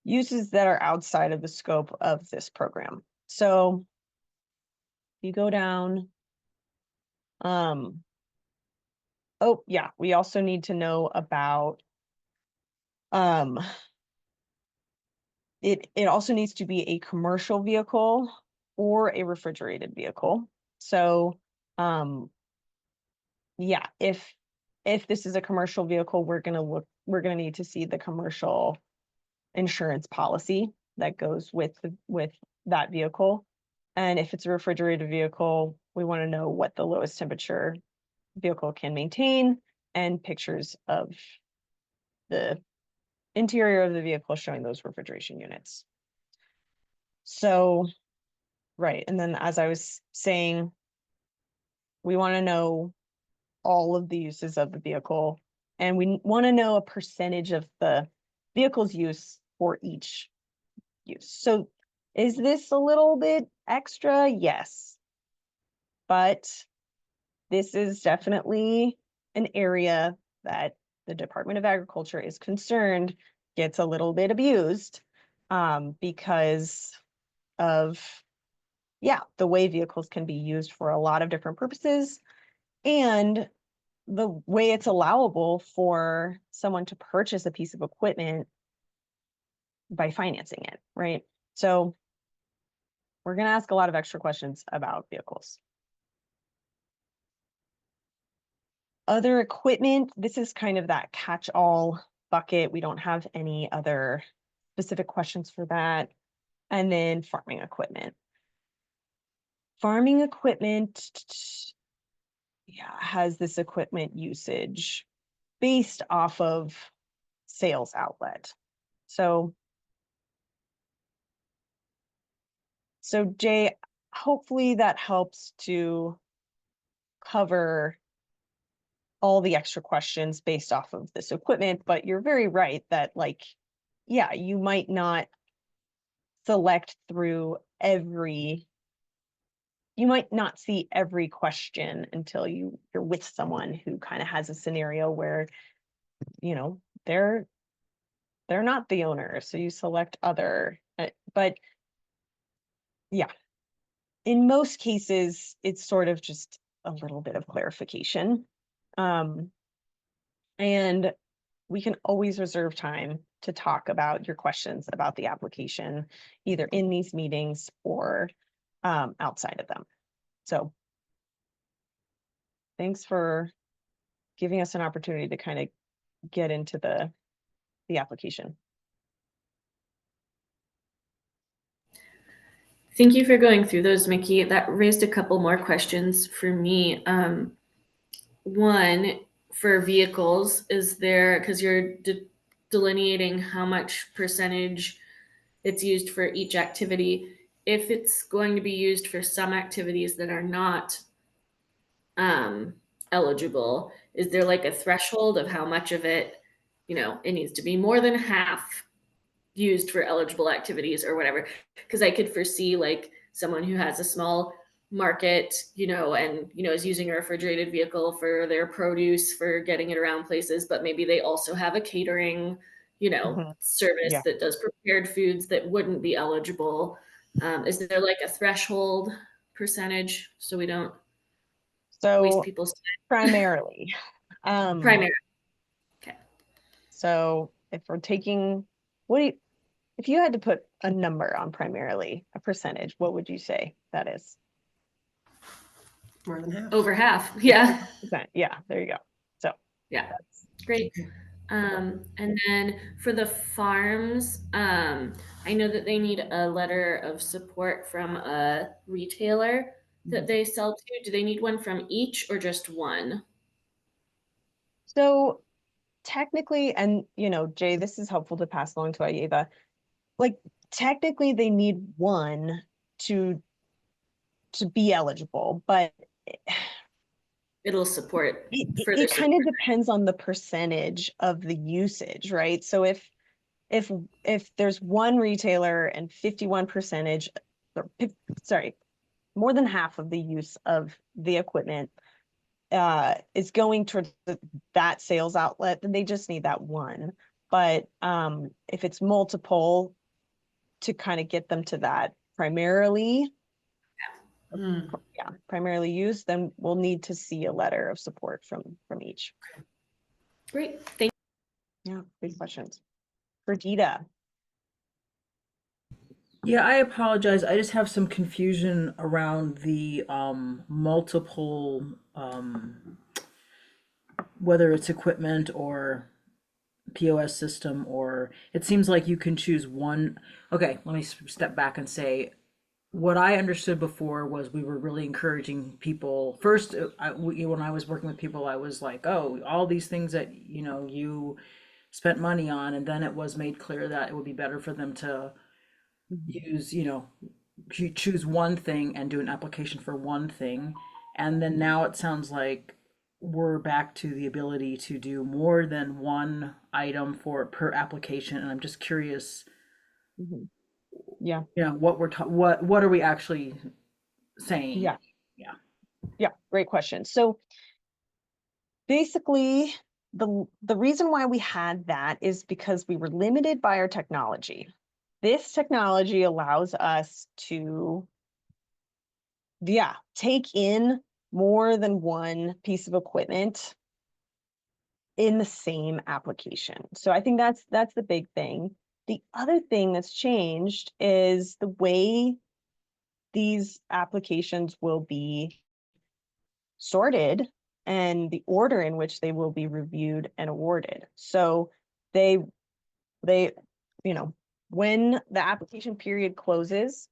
Speaker 1: uses that are outside of the scope of this program. So you go down. Oh yeah, we also need to know about it also needs to be a commercial vehicle or a refrigerated vehicle. So yeah, if this is a commercial vehicle, we're gonna need to see the commercial insurance policy that goes with that vehicle. And if it's a refrigerated vehicle, we want to know what the lowest temperature vehicle can maintain and pictures of the interior of the vehicle showing those refrigeration units. So, right, and then as I was saying, we want to know all of the uses of the vehicle, and we want to know a percentage of the vehicle's use for each use. So is this a little bit extra? Yes. But this is definitely an area that the Department of Agriculture is concerned gets a little bit abused because of, the way vehicles can be used for a lot of different purposes and the way it's allowable for someone to purchase a piece of equipment by financing it, right? So we're going to ask a lot of extra questions about vehicles. Other equipment, this is kind of that catch-all bucket. We don't have any other specific questions for that. And then farming equipment. Farming equipment, has this equipment usage based off of sales outlet. So Jay, hopefully that helps to cover all the extra questions based off of this equipment, but you're very right that you might not select through you might not see every question until you're with someone who kind of has a scenario where, they're not the owner. So you select other, but yeah, in most cases, it's sort of just a little bit of clarification. And we can always reserve time to talk about your questions about the application, either in these meetings or outside of them. So thanks for giving us an opportunity to kind of get into the application.
Speaker 6: Thank you for going through those, Mickey. That raised a couple more questions for me. One, for vehicles, is there, because you're delineating how much percentage it's used for each activity, if it's going to be used for some activities that are not eligible, is there like a threshold of how much of it, it needs to be more than half used for eligible activities or whatever? Because I could foresee like someone who has a small market, and, is using a refrigerated vehicle for their produce, for getting it around places, but maybe they also have a catering, service
Speaker 1: Yeah.
Speaker 6: that does prepared foods that wouldn't be eligible. Is there like a threshold percentage so we don't waste
Speaker 1: So
Speaker 6: people's
Speaker 1: primarily,
Speaker 6: time? Primary. Okay.
Speaker 1: so if we're taking, if you had to put a number on primarily, a percentage, what would you say that is?
Speaker 8: More than half.
Speaker 6: Over half. Yeah.
Speaker 1: Yeah, there you go. So
Speaker 6: Yeah.
Speaker 1: that's
Speaker 6: Great. And then for the farms, I know that they need a letter of support from a retailer that they sell to. Do they need one from each or just one?
Speaker 1: so technically, and Jay, this is helpful to pass along to Ayeva. Like technically they need one to be eligible, but
Speaker 6: It'll support
Speaker 1: it
Speaker 6: further
Speaker 1: kind of
Speaker 6: support.
Speaker 1: depends on the percentage of the usage, right? So if there's one retailer and 51%, sorry, more than half of the use of the equipment is going towards that sales outlet, then they just need that one. But if it's multiple, to kind of get them to that primarily used, then we'll need to see a letter of support from each.
Speaker 6: Great. Thank
Speaker 1: Yeah, big questions. Brigida.
Speaker 9: Yeah, I apologize. I just have some confusion around the multiple whether it's equipment or POS system, or it seems like you can choose one. Okay, let me step back and say what I understood before was we were really encouraging people. First, when I was working with people, I was like, oh, all these things that you spent money on, and then it was made clear that it would be better for them to use, choose one thing and do an application for one thing. And then now it sounds like we're back to the ability to do more than one item per application. And I'm just curious,
Speaker 1: Yeah.
Speaker 9: what what are we actually saying?
Speaker 1: Yeah, great question. So basically, the reason why we had that is because we were limited by our technology. This technology allows us to, take in more than one piece of equipment in the same application. So I think that's the big thing. The other thing that's changed is the way these applications will be sorted and the order in which they will be reviewed and awarded. So they, when the application period closes,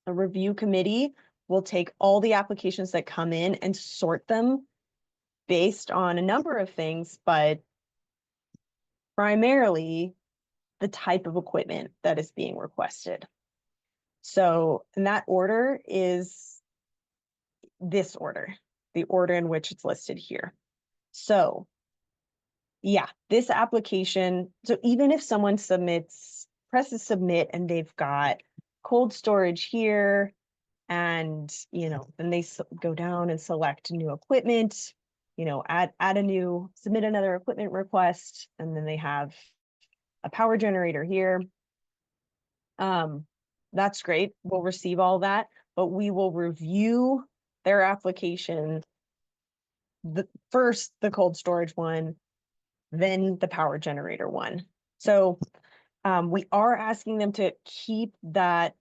Speaker 1: a review committee will take all the applications that come in and sort them based on a number of things, but primarily the type of equipment that is being requested. So, and that order is this order, the order in which it's listed here. So, yeah, this application, so even if someone presses submit and they've got cold storage here, and then they go down and select new equipment, submit another equipment request, and then they have a power generator here. That's great. We'll receive all that, but we will review their application, first the cold storage one, then the power generator one. So we are asking them to keep that.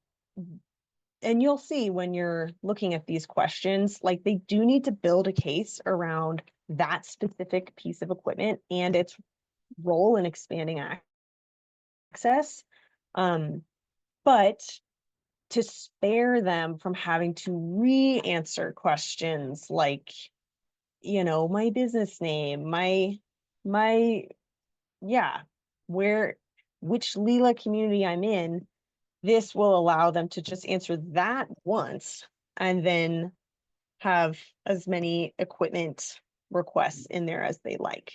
Speaker 1: And you'll see when you're looking at these questions, like they do need to build a case around that specific piece of equipment and its role in expanding access. But to spare them from having to re-answer questions like, my business name, which Lila community I'm in, this will allow them to just answer that once and then have as many equipment requests in there as they like.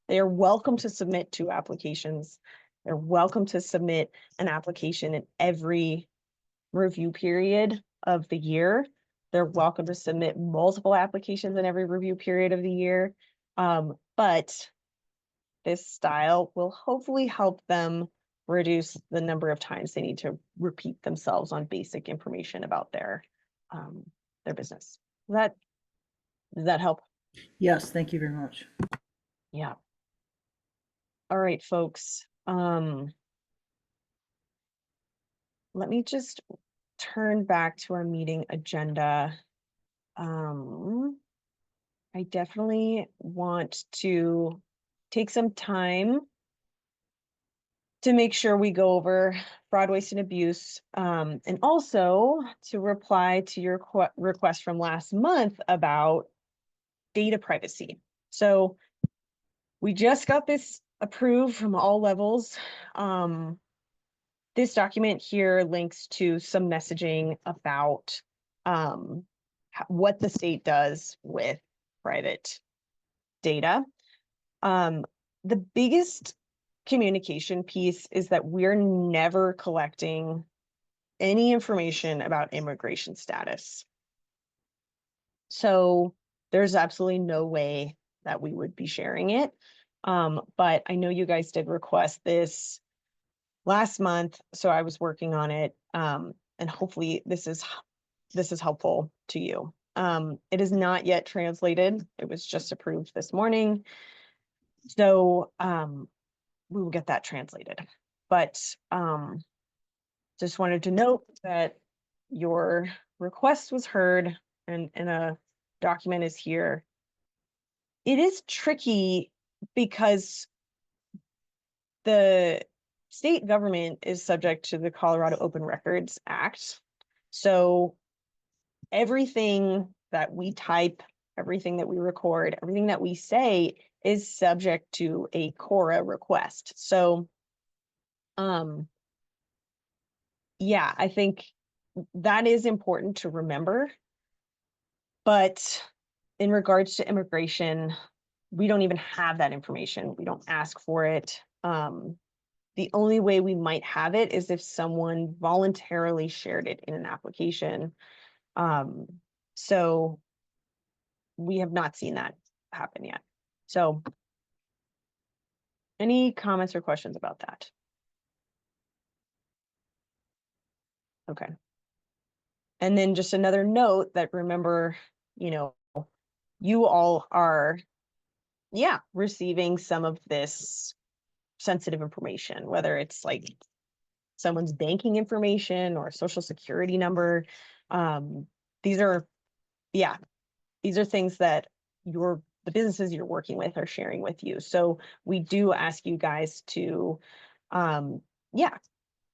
Speaker 1: They are welcome to submit 2 applications. They're welcome to submit an application in every review period of the year. They're welcome to submit multiple applications in every review period of the year. But this style will hopefully help them reduce the number of times they need to repeat themselves on basic information about their business. Does that help?
Speaker 9: Yes, thank you very much.
Speaker 1: Yeah. All right, folks. Let me just turn back to our meeting agenda. I definitely want to take some time to make sure we go over fraud, waste, and abuse, and also to reply to your request from last month about data privacy. So we just got this approved from all levels. This document here links to some messaging about what the state does with private data. The biggest communication piece is that we're never collecting any information about immigration status. So there's absolutely no way that we would be sharing it. But I know you guys did request this last month, so I was working on it. And hopefully this is helpful to you. It is not yet translated. It was just approved this morning. So we will get that translated. But just wanted to note that your request was heard and a document is here. It is tricky because the state government is subject to the Colorado Open Records Act. So everything that we type, everything that we record, everything that we say is subject to a CORA request. So, yeah, I think that is important to remember. But in regards to immigration, we don't even have that information. We don't ask for it. The only way we might have it is if someone voluntarily shared it in an application. So we have not seen that happen yet. So any comments or questions about that? Okay. And then just another note that remember, you all are, receiving some of this sensitive information, whether it's like someone's banking information or social security number. These are things that the businesses you're working with are sharing with you. So we do ask you guys to,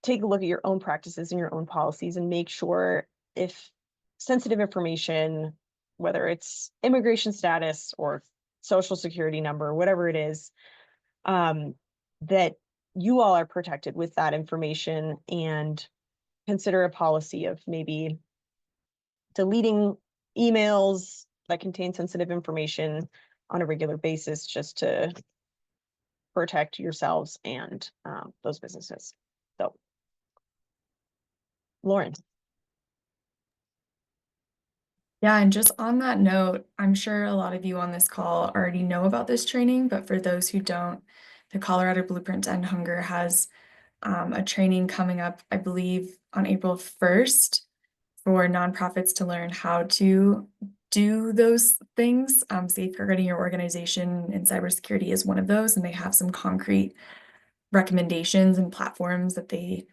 Speaker 1: take a look at your own practices and your own policies and make sure if sensitive information, whether it's immigration status or social security number, whatever it is, that you all are protected with that information, and consider a policy of maybe deleting emails that contain sensitive information on a regular basis just to protect yourselves and those businesses. So, Lauren.
Speaker 5: Yeah, and just on that note, I'm sure a lot of you on this call already know about this training, but for those who don't, the Colorado Blueprint to End Hunger has a training coming up, I believe, on April 1st for nonprofits to learn how to do those things. Safeguarding your organization in cybersecurity is one of those, and they have some concrete recommendations and platforms that they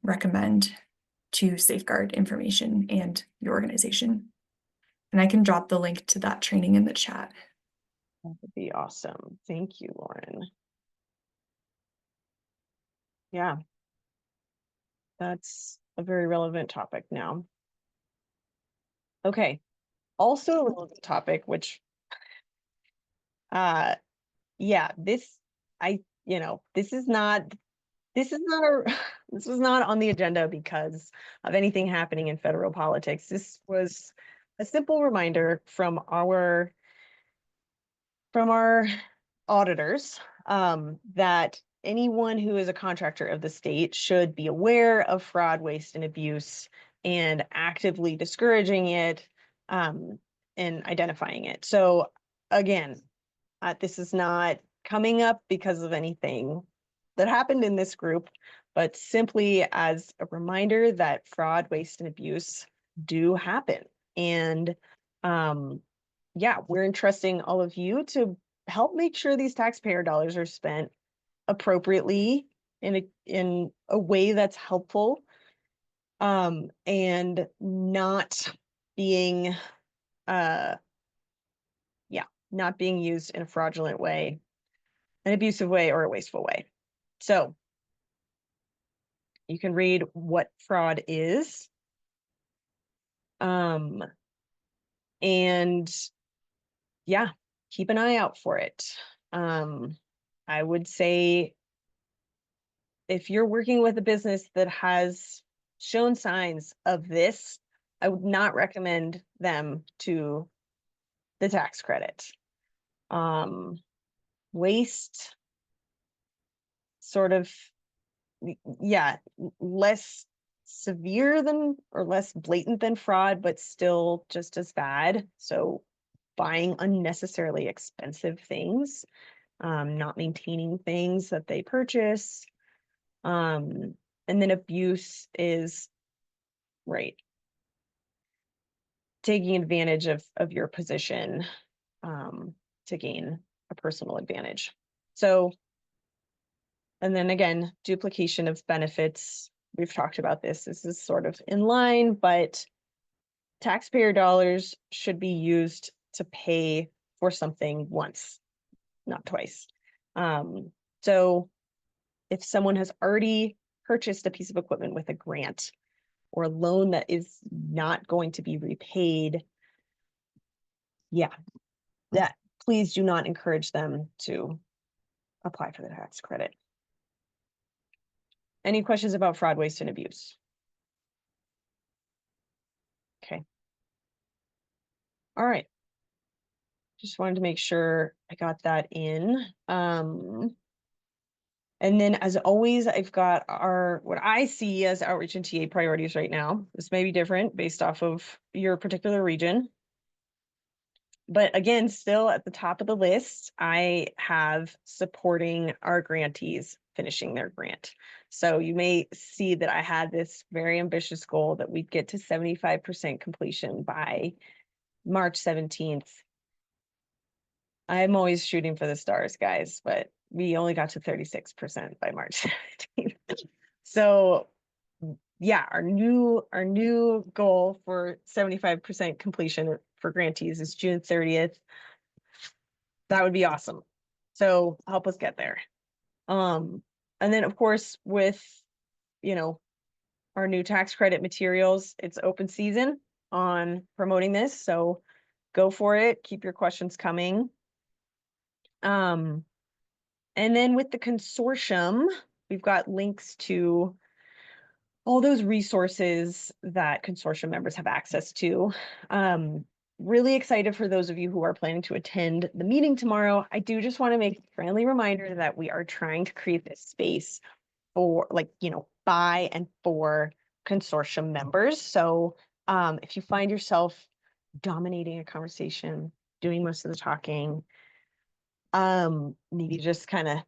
Speaker 5: recommend to safeguard information and your organization. And I can drop the link to that training in the chat.
Speaker 1: That would be awesome. Thank you, Lauren. Yeah, that's a very relevant topic now. Okay, also a relevant topic, which, this was not on the agenda because of anything happening in federal politics. This was a simple reminder from our auditors that anyone who is a contractor of the state should be aware of fraud, waste, and abuse and actively discouraging it, and identifying it. So again, this is not coming up because of anything that happened in this group, but simply as a reminder that fraud, waste, and abuse do happen. And yeah, we're entrusting all of you to help make sure these taxpayer dollars are spent appropriately in a way that's helpful, and not being not being used in a fraudulent way, an abusive way, or a wasteful way. So you can read what fraud is. And yeah, keep an eye out for it. I would say if you're working with a business that has shown signs of this, I would not recommend them to the tax credit. Waste, sort of, yeah, less severe than or less blatant than fraud, but still just as bad. So buying unnecessarily expensive things, not maintaining things that they purchase. And then abuse is, right, taking advantage of your position to gain a personal advantage. So, and then again, duplication of benefits. We've talked about this. This is sort of in line, but taxpayer dollars should be used to pay for something once, not twice. So if someone has already purchased a piece of equipment with a grant or a loan that is not going to be repaid, yeah, that please do not encourage them to apply for the tax credit. Any questions about fraud, waste, and abuse? Okay. All right. Just wanted to make sure I got that in. And then as always, I've got what I see as outreach and TA priorities right now. This may be different based off of your particular region. But again, still at the top of the list, I have supporting our grantees finishing their grant. So you may see that I had this very ambitious goal that we'd get to 75% completion by March 17th. I'm always shooting for the stars, guys, but we only got to 36% by March 17th. So yeah, our new goal for 75% completion for grantees is June 30th. That would be awesome. So help us get there. And then of course, with, our new tax credit materials, it's open season on promoting this. So go for it. Keep your questions coming. And then with the consortium, we've got links to all those resources that consortium members have access to. Really excited for those of you who are planning to attend the meeting tomorrow. I do just want to make a friendly reminder that we are trying to create this space for by and for consortium members. So if you find yourself dominating a conversation, doing most of the talking, maybe just kind of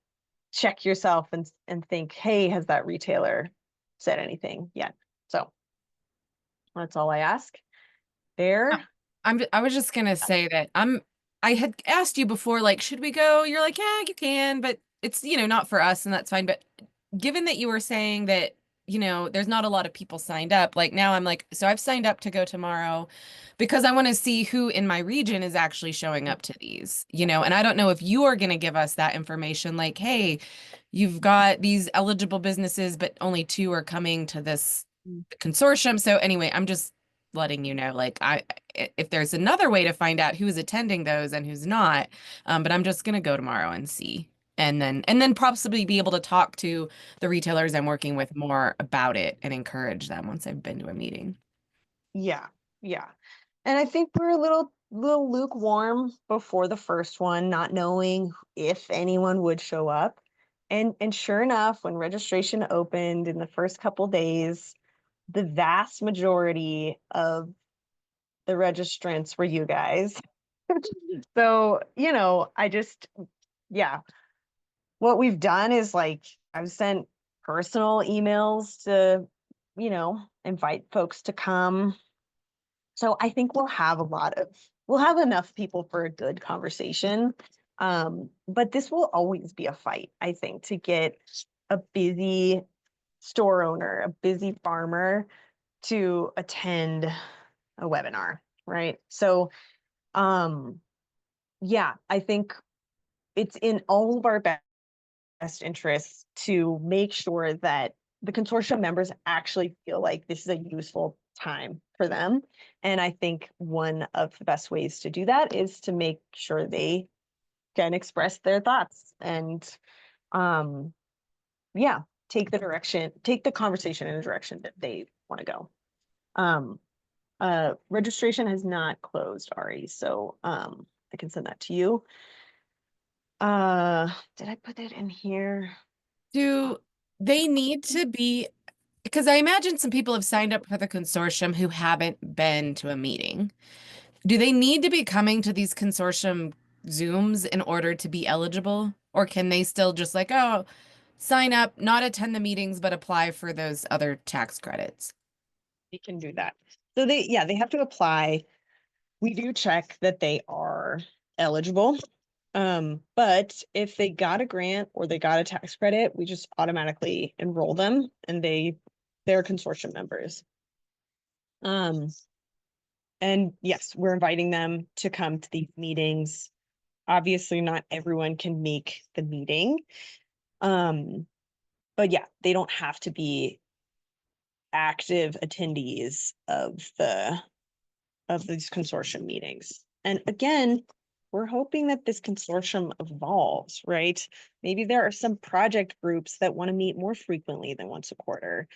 Speaker 1: check yourself and think, hey, has that retailer said anything yet? So that's all I ask there.
Speaker 7: I was just gonna say that I had asked you before, like, should we go? You're like, yeah, you can, but it's, not for us, and that's fine. But given that you were saying that, there's not a lot of people signed up, like now I'm like, so I've signed up to go tomorrow because I want to see who in my region is actually showing up to these, and I don't know if you are going to give us that information, like, hey, you've got these eligible businesses, but only 2 are coming to this consortium. So anyway, I'm just letting you know, like, if there's another way to find out who is attending those and who's not, but I'm just going to go tomorrow and see. And then possibly be able to talk to the retailers I'm working with more about it and encourage them once I've been to a meeting.
Speaker 1: Yeah. And I think we're a little lukewarm before the first one, not knowing if anyone would show up. And sure enough, when registration opened in the first couple days, the vast majority of the registrants were you guys. So, you know, yeah, what we've done is like, I've sent personal emails to, you know, invite folks to come. So I think we'll have enough people for a good conversation. But this will always be a fight, I think, to get a busy store owner, a busy farmer to attend a webinar, right? So, yeah, I think it's in all of our best interests to make sure that the consortium members actually feel like this is a useful time for them. And I think one of the best ways to do that is to make sure they can express their thoughts and, yeah, take the conversation in a direction that they want to go. Registration has not closed, Ari, so I can send that to you. Did I put that in here?
Speaker 7: Do they need to be, because I imagine some people have signed up for the consortium who haven't been to a meeting. Do they need to be coming to these consortium Zooms in order to be eligible? Or can they still just like, oh, sign up, not attend the meetings, but apply for those other tax credits?
Speaker 1: They can do that. So they have to apply. We do check that they are eligible. But if they got a grant or they got a tax credit, we just automatically enroll them and they're consortium members. And yes, we're inviting them to come to these meetings. Obviously, not everyone can make the meeting. But yeah, they don't have to be active attendees of these consortium meetings. And again, we're hoping that this consortium evolves, right? Maybe there are some project groups that want to meet more frequently than once a quarter.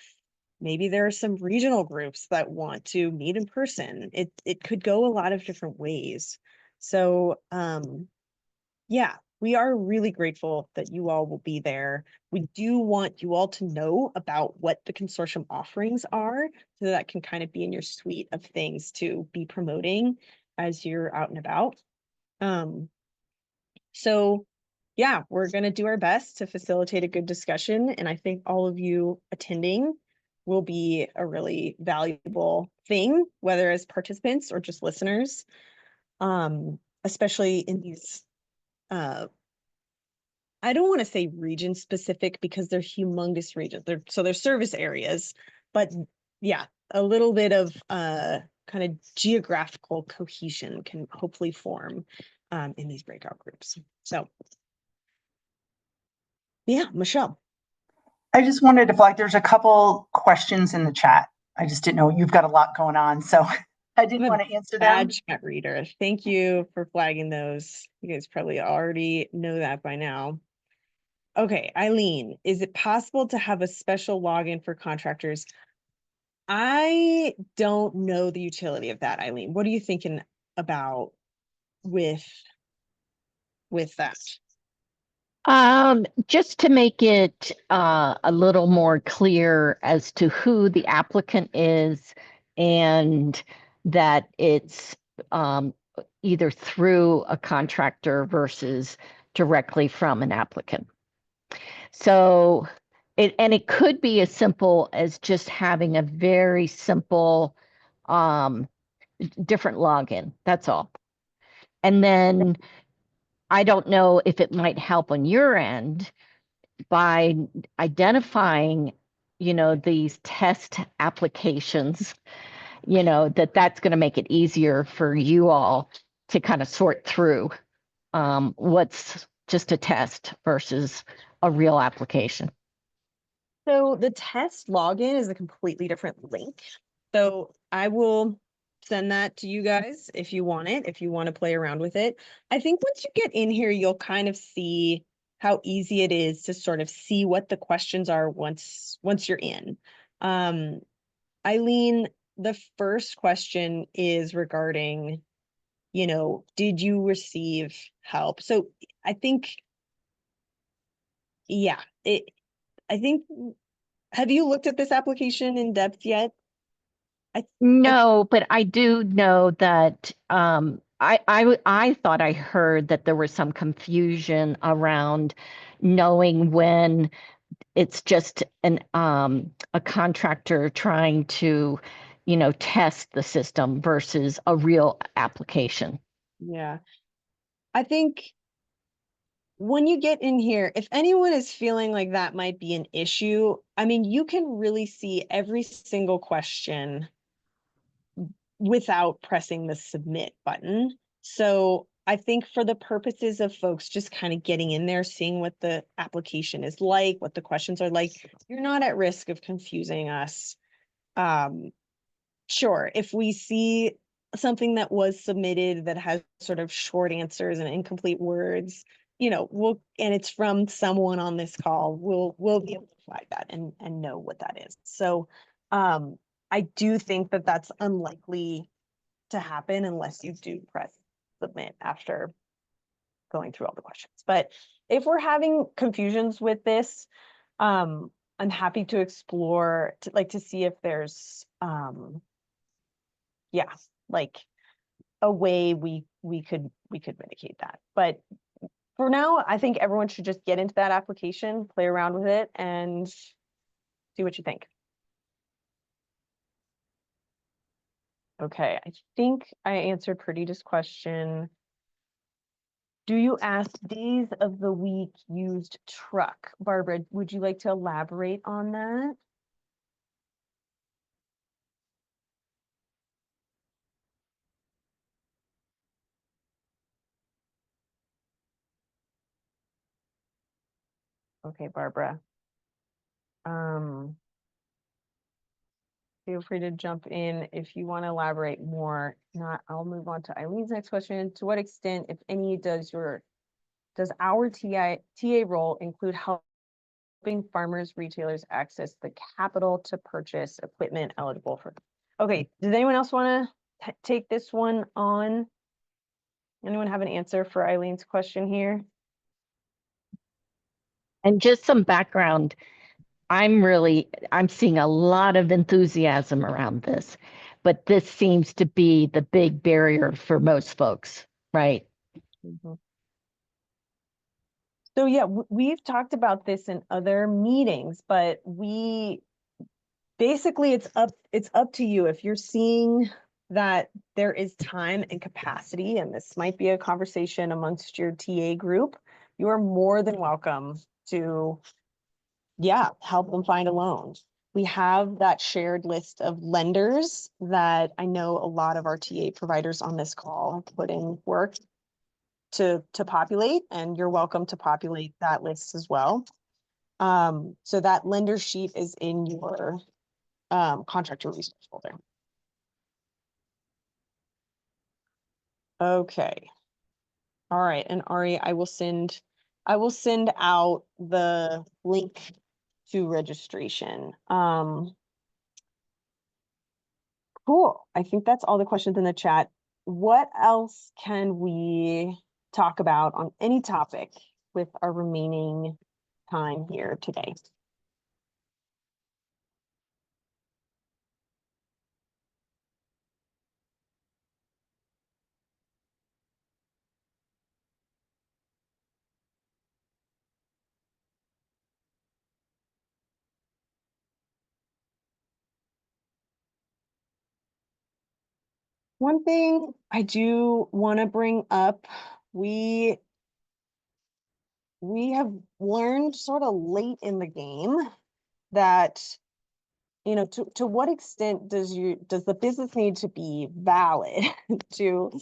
Speaker 1: Maybe there are some regional groups that want to meet in person. It could go a lot of different ways. So yeah, we are really grateful that you all will be there. We do want you all to know about what the consortium offerings are, so that can kind of be in your suite of things to be promoting as you're out and about. So yeah, we're going to do our best to facilitate a good discussion. And I think all of you attending will be a really valuable thing, whether as participants or just listeners, especially in these, I don't want to say region specific because they're humongous regions. They're service areas, but yeah, a little bit of kind of geographical cohesion can hopefully form in these breakout groups. So yeah, Michelle.
Speaker 10: I just wanted to flag, there's a couple questions in the chat. I just didn't know, you've got a lot going on, so I didn't want to answer them.
Speaker 1: Bad chat reader. Thank you for flagging those. You guys probably already know that by now. Okay, Eileen, is it possible to have a special login for contractors? I don't know the utility of that, Eileen. What are you thinking about with that?
Speaker 11: Just to make it a little more clear as to who the applicant is and that it's either through a contractor versus directly from an applicant. So it could be as simple as just having a very simple different login. That's all. And then I don't know if it might help on your end by identifying, you know, these test applications, you know, that's going to make it easier for you all to kind of sort through what's just a test versus a real application.
Speaker 1: So the test login is a completely different link. So I will send that to you guys if you want it, if you want to play around with it. I think once you get in here, you'll kind of see how easy it is to sort of see what the questions are once you're in. Eileen, the first question is regarding, you know, did you receive help? So I think, yeah, have you looked at this application in depth yet,
Speaker 11: No, but I do know that I thought I heard that there was some confusion around knowing when it's just a contractor trying to, test the system versus a real application.
Speaker 1: Yeah. I think when you get in here, if anyone is feeling like that might be an issue, I mean, you can really see every single question without pressing the submit button. So I think for the purposes of folks just kind of getting in there, seeing what the application is like, what the questions are like, you're not at risk of confusing us. Sure, if we see something that was submitted that has sort of short answers and incomplete words, and it's from someone on this call, we'll be able to flag that and know what that is. So I do think that that's unlikely to happen unless you do press submit after going through all the questions. But if we're having confusions with this, I'm happy to explore to see if there's like a way we could mitigate that. But for now, I think everyone should just get into that application, play around with it, and see what you think. Okay, I think I answered Perdita's question. Do you ask days of the week used truck? Barbara, would you like to elaborate on that? Okay, Barbara. Feel free to jump in if you want to elaborate more. Not, I'll move on to Eileen's next question. To what extent, if any, does our TA role include helping farmers, retailers access the capital to purchase equipment eligible for? Okay, does anyone else want to take this one on? Anyone have an answer for Eileen's question here?
Speaker 11: And just some background, I'm seeing a lot of enthusiasm around this, but this seems to be the big barrier for most folks, right?
Speaker 1: Mm-hmm. So yeah, we've talked about this in other meetings, but basically it's up to you. If you're seeing that there is time and capacity, and this might be a conversation amongst your TA group, you are more than welcome to help them find a loan. We have that shared list of lenders that I know a lot of our TA providers on this call have put in work to populate, and you're welcome to populate that list as well. So that lender sheet is in your contractor resource folder. Okay. All right, and Ari, I will send out the link to registration. Cool. I think that's all the questions in the chat. What else can we talk about on any topic with our remaining time here today? One thing I do want to bring up, we have learned sort of late in the game that, to what extent does the business need to be valid to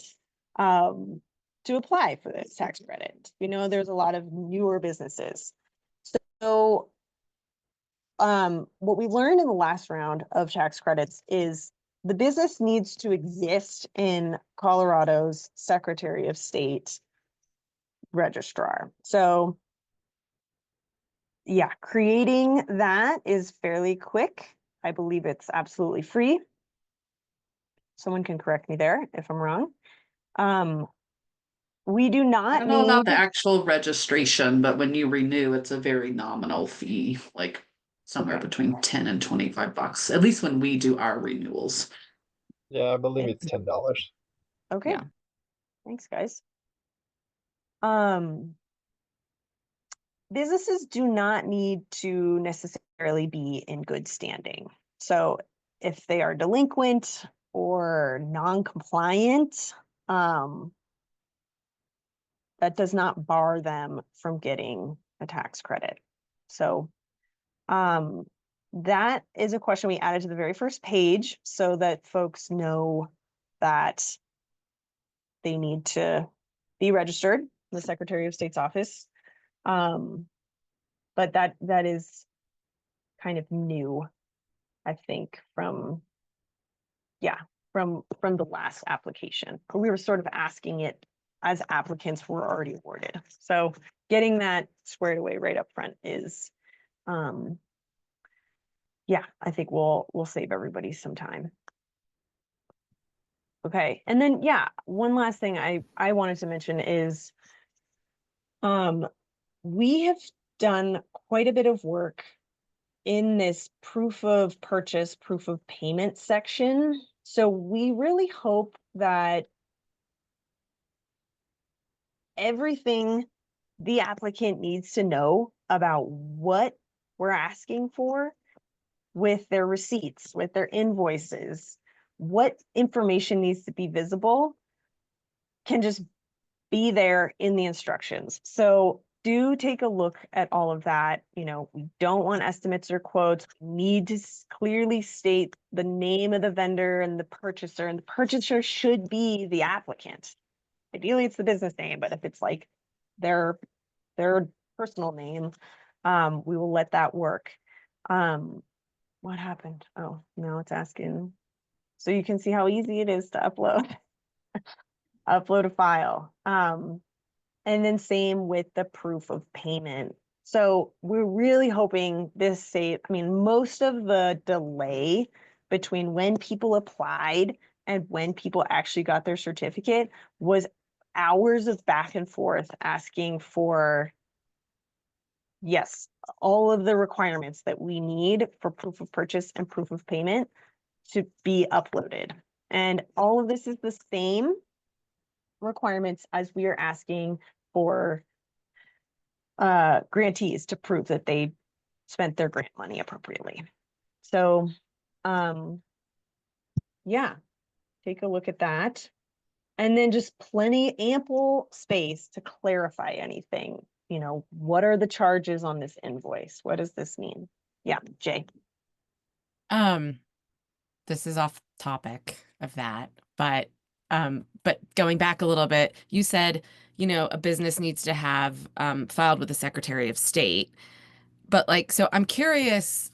Speaker 1: apply for this tax credit? There's a lot of newer businesses. So what we learned in the last round of tax credits is the business needs to exist in Colorado's Secretary of State registrar. So yeah, creating that is fairly quick. I believe it's absolutely free. Someone can correct me there if I'm wrong. We do not
Speaker 12: I don't know about the actual registration, but when you renew, it's a very nominal fee, like somewhere between 10 and $25, at least when we do our renewals.
Speaker 3: Yeah, I believe
Speaker 1: Thanks.
Speaker 3: it's $10.
Speaker 1: Okay.
Speaker 7: Yeah.
Speaker 1: Thanks, guys. Businesses do not need to necessarily be in good standing. So if they are delinquent or non-compliant, that does not bar them from getting a tax credit. So that is a question we added to the very first page so that folks know that they need to be registered in the Secretary of State's office. But that is kind of new, I think, from the last application. We were sort of asking it as applicants were already awarded. So getting that squared away right up front is, yeah, I think we'll save everybody some time. Okay, and then yeah, one last thing I wanted to mention is, we have done quite a bit of work in this proof of purchase, proof of payment section. So we really hope that everything the applicant needs to know about what we're asking for with their receipts, with their invoices, what information needs to be visible can just be there in the instructions. So do take a look at all of that. You know, we don't want estimates or quotes. We need to clearly state the name of the vendor and the purchaser should be the applicant. Ideally, it's the business name, but if it's like their personal name, we will let that work. What happened? Oh, now it's asking. So you can see how easy it is to upload a file. And then same with the proof of payment. So we're really hoping this save, I mean, most of the delay between when people applied and when people actually got their certificate was hours of back and forth asking for, yes, all of the requirements that we need for proof of purchase and proof of payment to be uploaded. And all of this is the same requirements as we are asking for grantees to prove that they spent their grant money appropriately. So yeah, take a look at that. And then just ample space to clarify anything. You know, what are the charges on this invoice? What does this mean? Yeah, Jay.
Speaker 7: This is off topic of that, but going back a little bit, you said, you know, a business needs to have filed with the Secretary of State. But like, so I'm curious,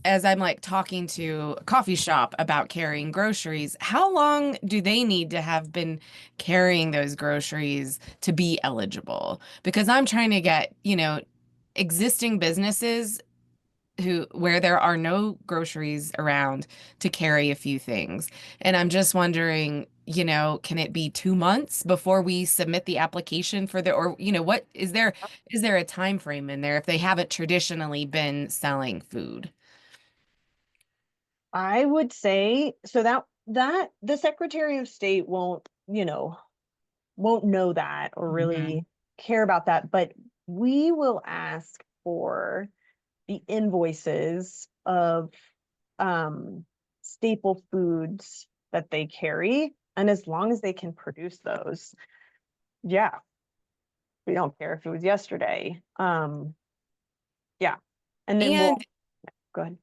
Speaker 7: as I'm like talking to a coffee shop about carrying groceries, how long do they need to have been carrying those groceries to be eligible? Because I'm trying to get, you know, existing businesses where there are no groceries around to carry a few things. And I'm just wondering, you know, can it be 2 months before we submit the application for or, you know, what is there a time frame in there if they haven't traditionally been selling food?
Speaker 1: I would say so that the Secretary of State won't know that or really care about that, but we will ask for the invoices of staple foods that they carry. And as long as they can produce those, yeah, we don't care if it was yesterday. Yeah. And then go ahead.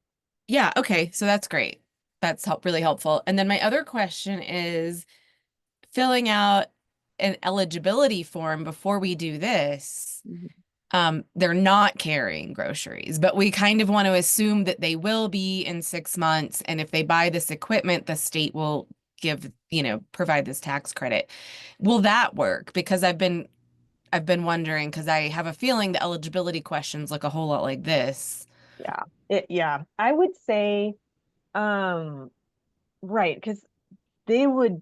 Speaker 7: Yeah, okay. So that's great. That's really helpful. And then my other question is filling out an eligibility form before we do this. They're not carrying groceries, but we kind of want to assume that they will be in 6 months. And if they buy this equipment, the state will provide this tax credit. Will that work? Because I've been wondering, because I have a feeling the eligibility questions look a whole lot like this.
Speaker 1: Yeah, I would say, right, because they would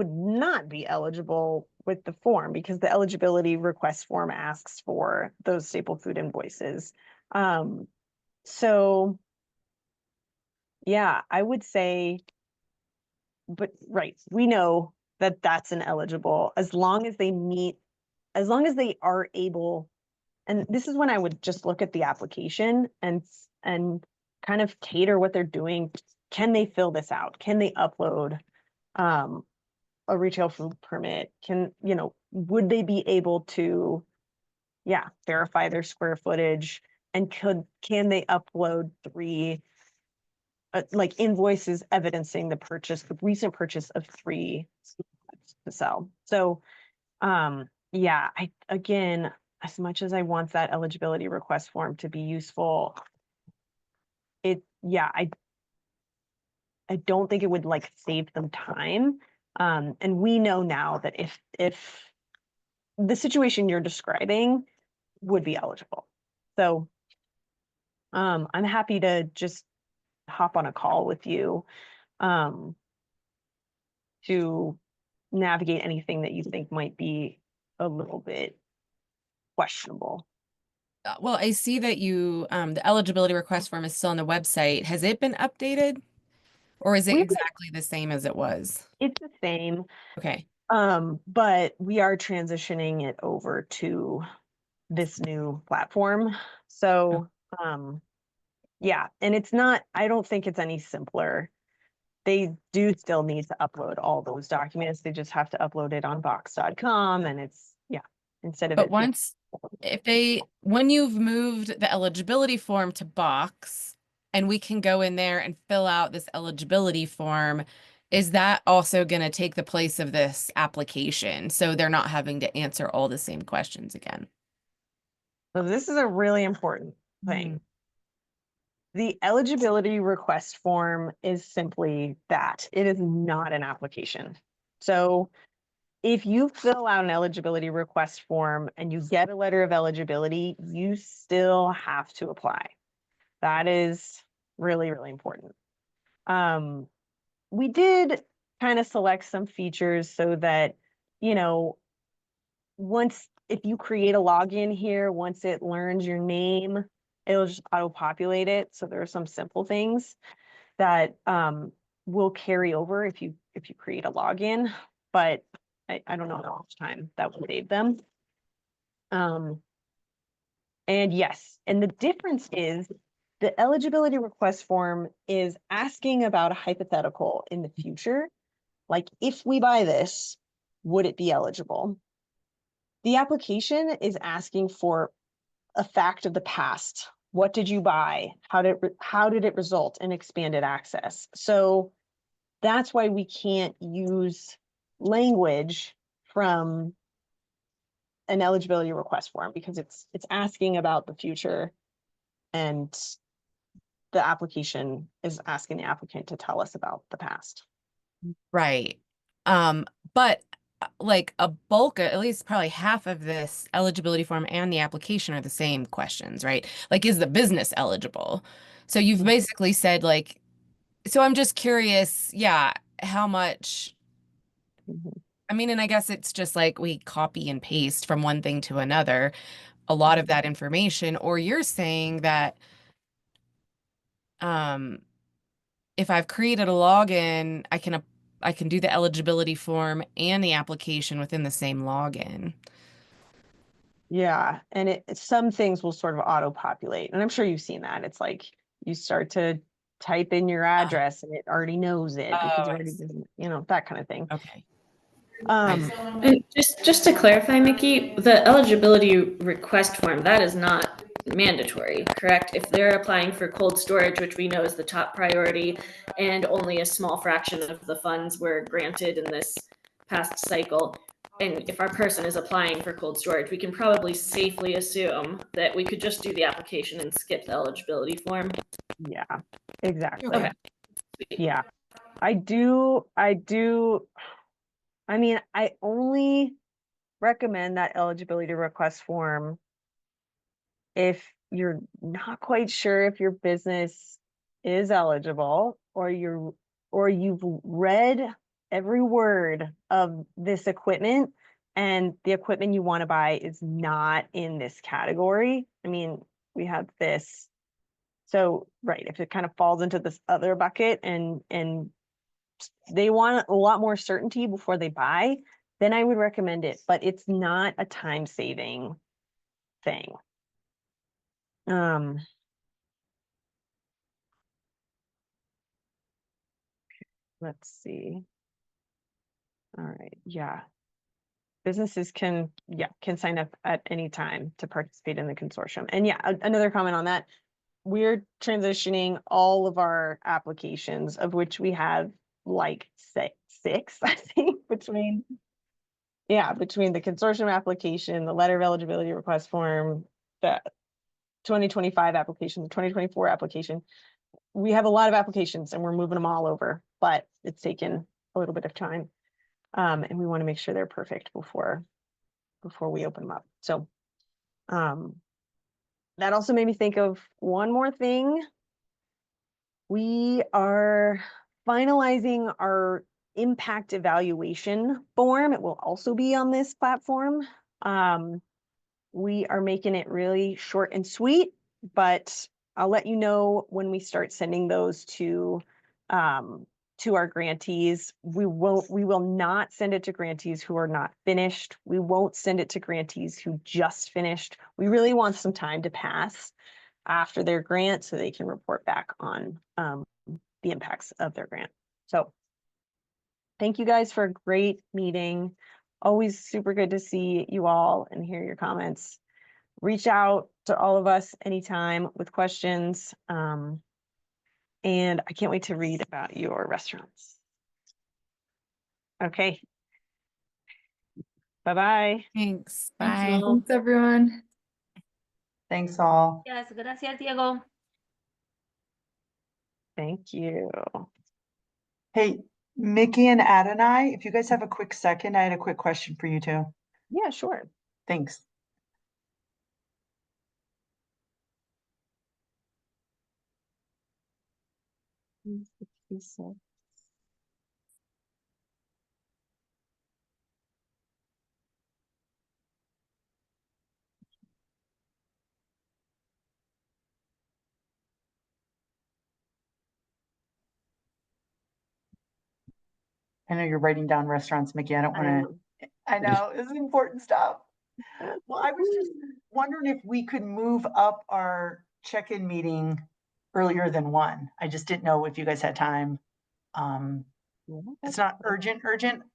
Speaker 1: not be eligible with the form because the eligibility request form asks for those staple food invoices. So yeah, I would say but right, we know that that's ineligible as long as they meet, as long as they are able, and this is when I would just look at the application and kind of cater what they're doing. Can they fill this out? Can they upload a retail food permit? Can, you know, would they be able to, yeah, verify their square footage? And can they upload 3 like invoices evidencing the recent purchase of 3 to sell? So yeah, again, as much as I want that eligibility request form to be useful, I don't think it would like save them time. And we know now that if the situation you're describing would be eligible. So I'm happy to just hop on a call with you to navigate anything that you think might be a little bit questionable.
Speaker 7: Well, I see that you, the eligibility request form is still on the website. Has it been updated? Or is it
Speaker 1: We-
Speaker 7: exactly the same as it was?
Speaker 1: It's the same.
Speaker 7: Okay.
Speaker 1: But we are transitioning it over to this new platform. So, yeah, and it's not, I don't think it's any simpler. They do still need to upload all those documents. They just have to upload it on box.com and it's, yeah, instead of
Speaker 7: But
Speaker 1: it.
Speaker 7: once, when you've moved the eligibility form to Box and we can go in there and fill out this eligibility form, is that also going to take the place of this application? So they're not having to answer all the same questions again.
Speaker 1: So this is a really important thing. The eligibility request form is simply that. It is not an application. So if you fill out an eligibility request form and you get a letter of eligibility, you still have to apply. That is really, really important. We did kind of select some features so that, you know, if you create a login here, once it learns your name, it'll just auto-populate it. So there are some simple things that will carry over if you create a login, but I don't know how much time that will save them. And yes, and the difference is the eligibility request form is asking about a hypothetical in the future. Like, if we buy this, would it be eligible? The application is asking for a fact of the past. What did you buy? How did it result in expanded access? So that's why we can't use language from an eligibility request form, because it's asking about the future and the application is asking the applicant to tell us about the past.
Speaker 7: Right. But like a bulk, at least probably half of this eligibility form and the application are the same questions, right? Like, is the business eligible? So you've basically said like, so I'm just curious, yeah, how much, I mean, and I guess it's just like we copy and paste from one thing to another, a lot of that information, or you're saying that if I've created a login, I can do the eligibility form and the application within the same login.
Speaker 1: Yeah, and some things will sort of auto-populate, and I'm sure you've seen that. It's like you start to type in your address and it already knows it because you already did, you know, that kind of thing.
Speaker 7: Okay.
Speaker 6: And just to clarify, Mickey, the eligibility request form, that is not mandatory, correct? If they're applying for cold storage, which we know is the top priority, and only a small fraction of the funds were granted in this past cycle, and if our person is applying for cold storage, we can probably safely assume that we could just do the application and skip the eligibility form.
Speaker 1: Yeah, exactly.
Speaker 6: Okay.
Speaker 1: Yeah, I mean, I only recommend that eligibility request form if you're not quite sure if your business is eligible, or you've read every word of this equipment and the equipment you want to buy is not in this category. I mean, we have this. So, right, if it kind of falls into this other bucket and they want a lot more certainty before they buy, then I would recommend it, but it's not a time saving thing. Let's see. All right, yeah. Businesses can sign up at any time to participate in the consortium. And yeah, another comment on that. We're transitioning all of our applications, of which we have like six, I think, between the consortium application, the letter of eligibility request form, the 2025 application, the 2024 application. We have a lot of applications and we're moving them all over, but it's taken a little bit of time. And we want to make sure they're perfect before we open them up. So that also made me think of one more thing. We are finalizing our impact evaluation form. It will also be on this platform. We are making it really short and sweet, but I'll let you know when we start sending those to our grantees. We will not send it to grantees who are not finished. We won't send it to grantees who just finished. We really want some time to pass after their grant so they can report back on the impacts of their grant. So thank you guys for a great meeting. Always super good to see you all and hear your comments. Reach out to all of us anytime with questions. And I can't wait to read about your restaurants. Okay. Bye-bye.
Speaker 7: Thanks.
Speaker 5: Thanks,
Speaker 7: Bye.
Speaker 5: Thanks, everyone.
Speaker 10: Thanks all.
Speaker 13: Yes, gracias, Diego.
Speaker 1: Thank you.
Speaker 10: Hey, Mickey and Adonai, if you guys have a quick second, I had a quick question for you too.
Speaker 1: Yeah, sure.
Speaker 10: Thanks. I know you're writing down restaurants, Mickey. I don't want to. I know, this is important stuff. Well, I was just wondering if we could move up our check-in meeting earlier than 1. I just didn't know if you guys had time. It's not urgent.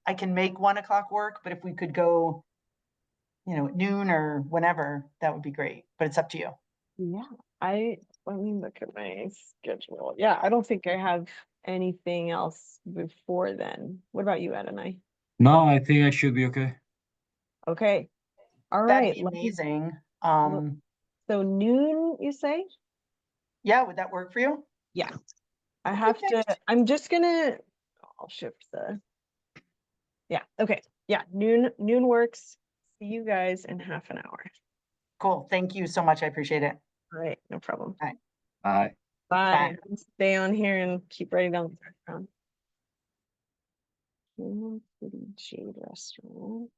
Speaker 10: I can make 1 o'clock work, but if we could go, at noon or whenever, that would be great. But it's up to you.
Speaker 1: Yeah, let me look at my schedule. Yeah, I don't think I have anything else before then. What about you, Adonai?
Speaker 2: No, I think I should be okay.
Speaker 1: Okay. All
Speaker 10: That'd
Speaker 1: right.
Speaker 10: be amazing.
Speaker 1: So noon, you say?
Speaker 10: Yeah, would that work for you?
Speaker 1: Yeah. I'm just gonna, I'll shift yeah, okay. Yeah, noon works. See you guys in half an hour.
Speaker 10: Cool. Thank you so much. I appreciate it.
Speaker 1: All right, no problem.
Speaker 10: All right.
Speaker 2: Bye.
Speaker 1: Bye. Stay on here and keep writing down the background. City Jade Restaurant.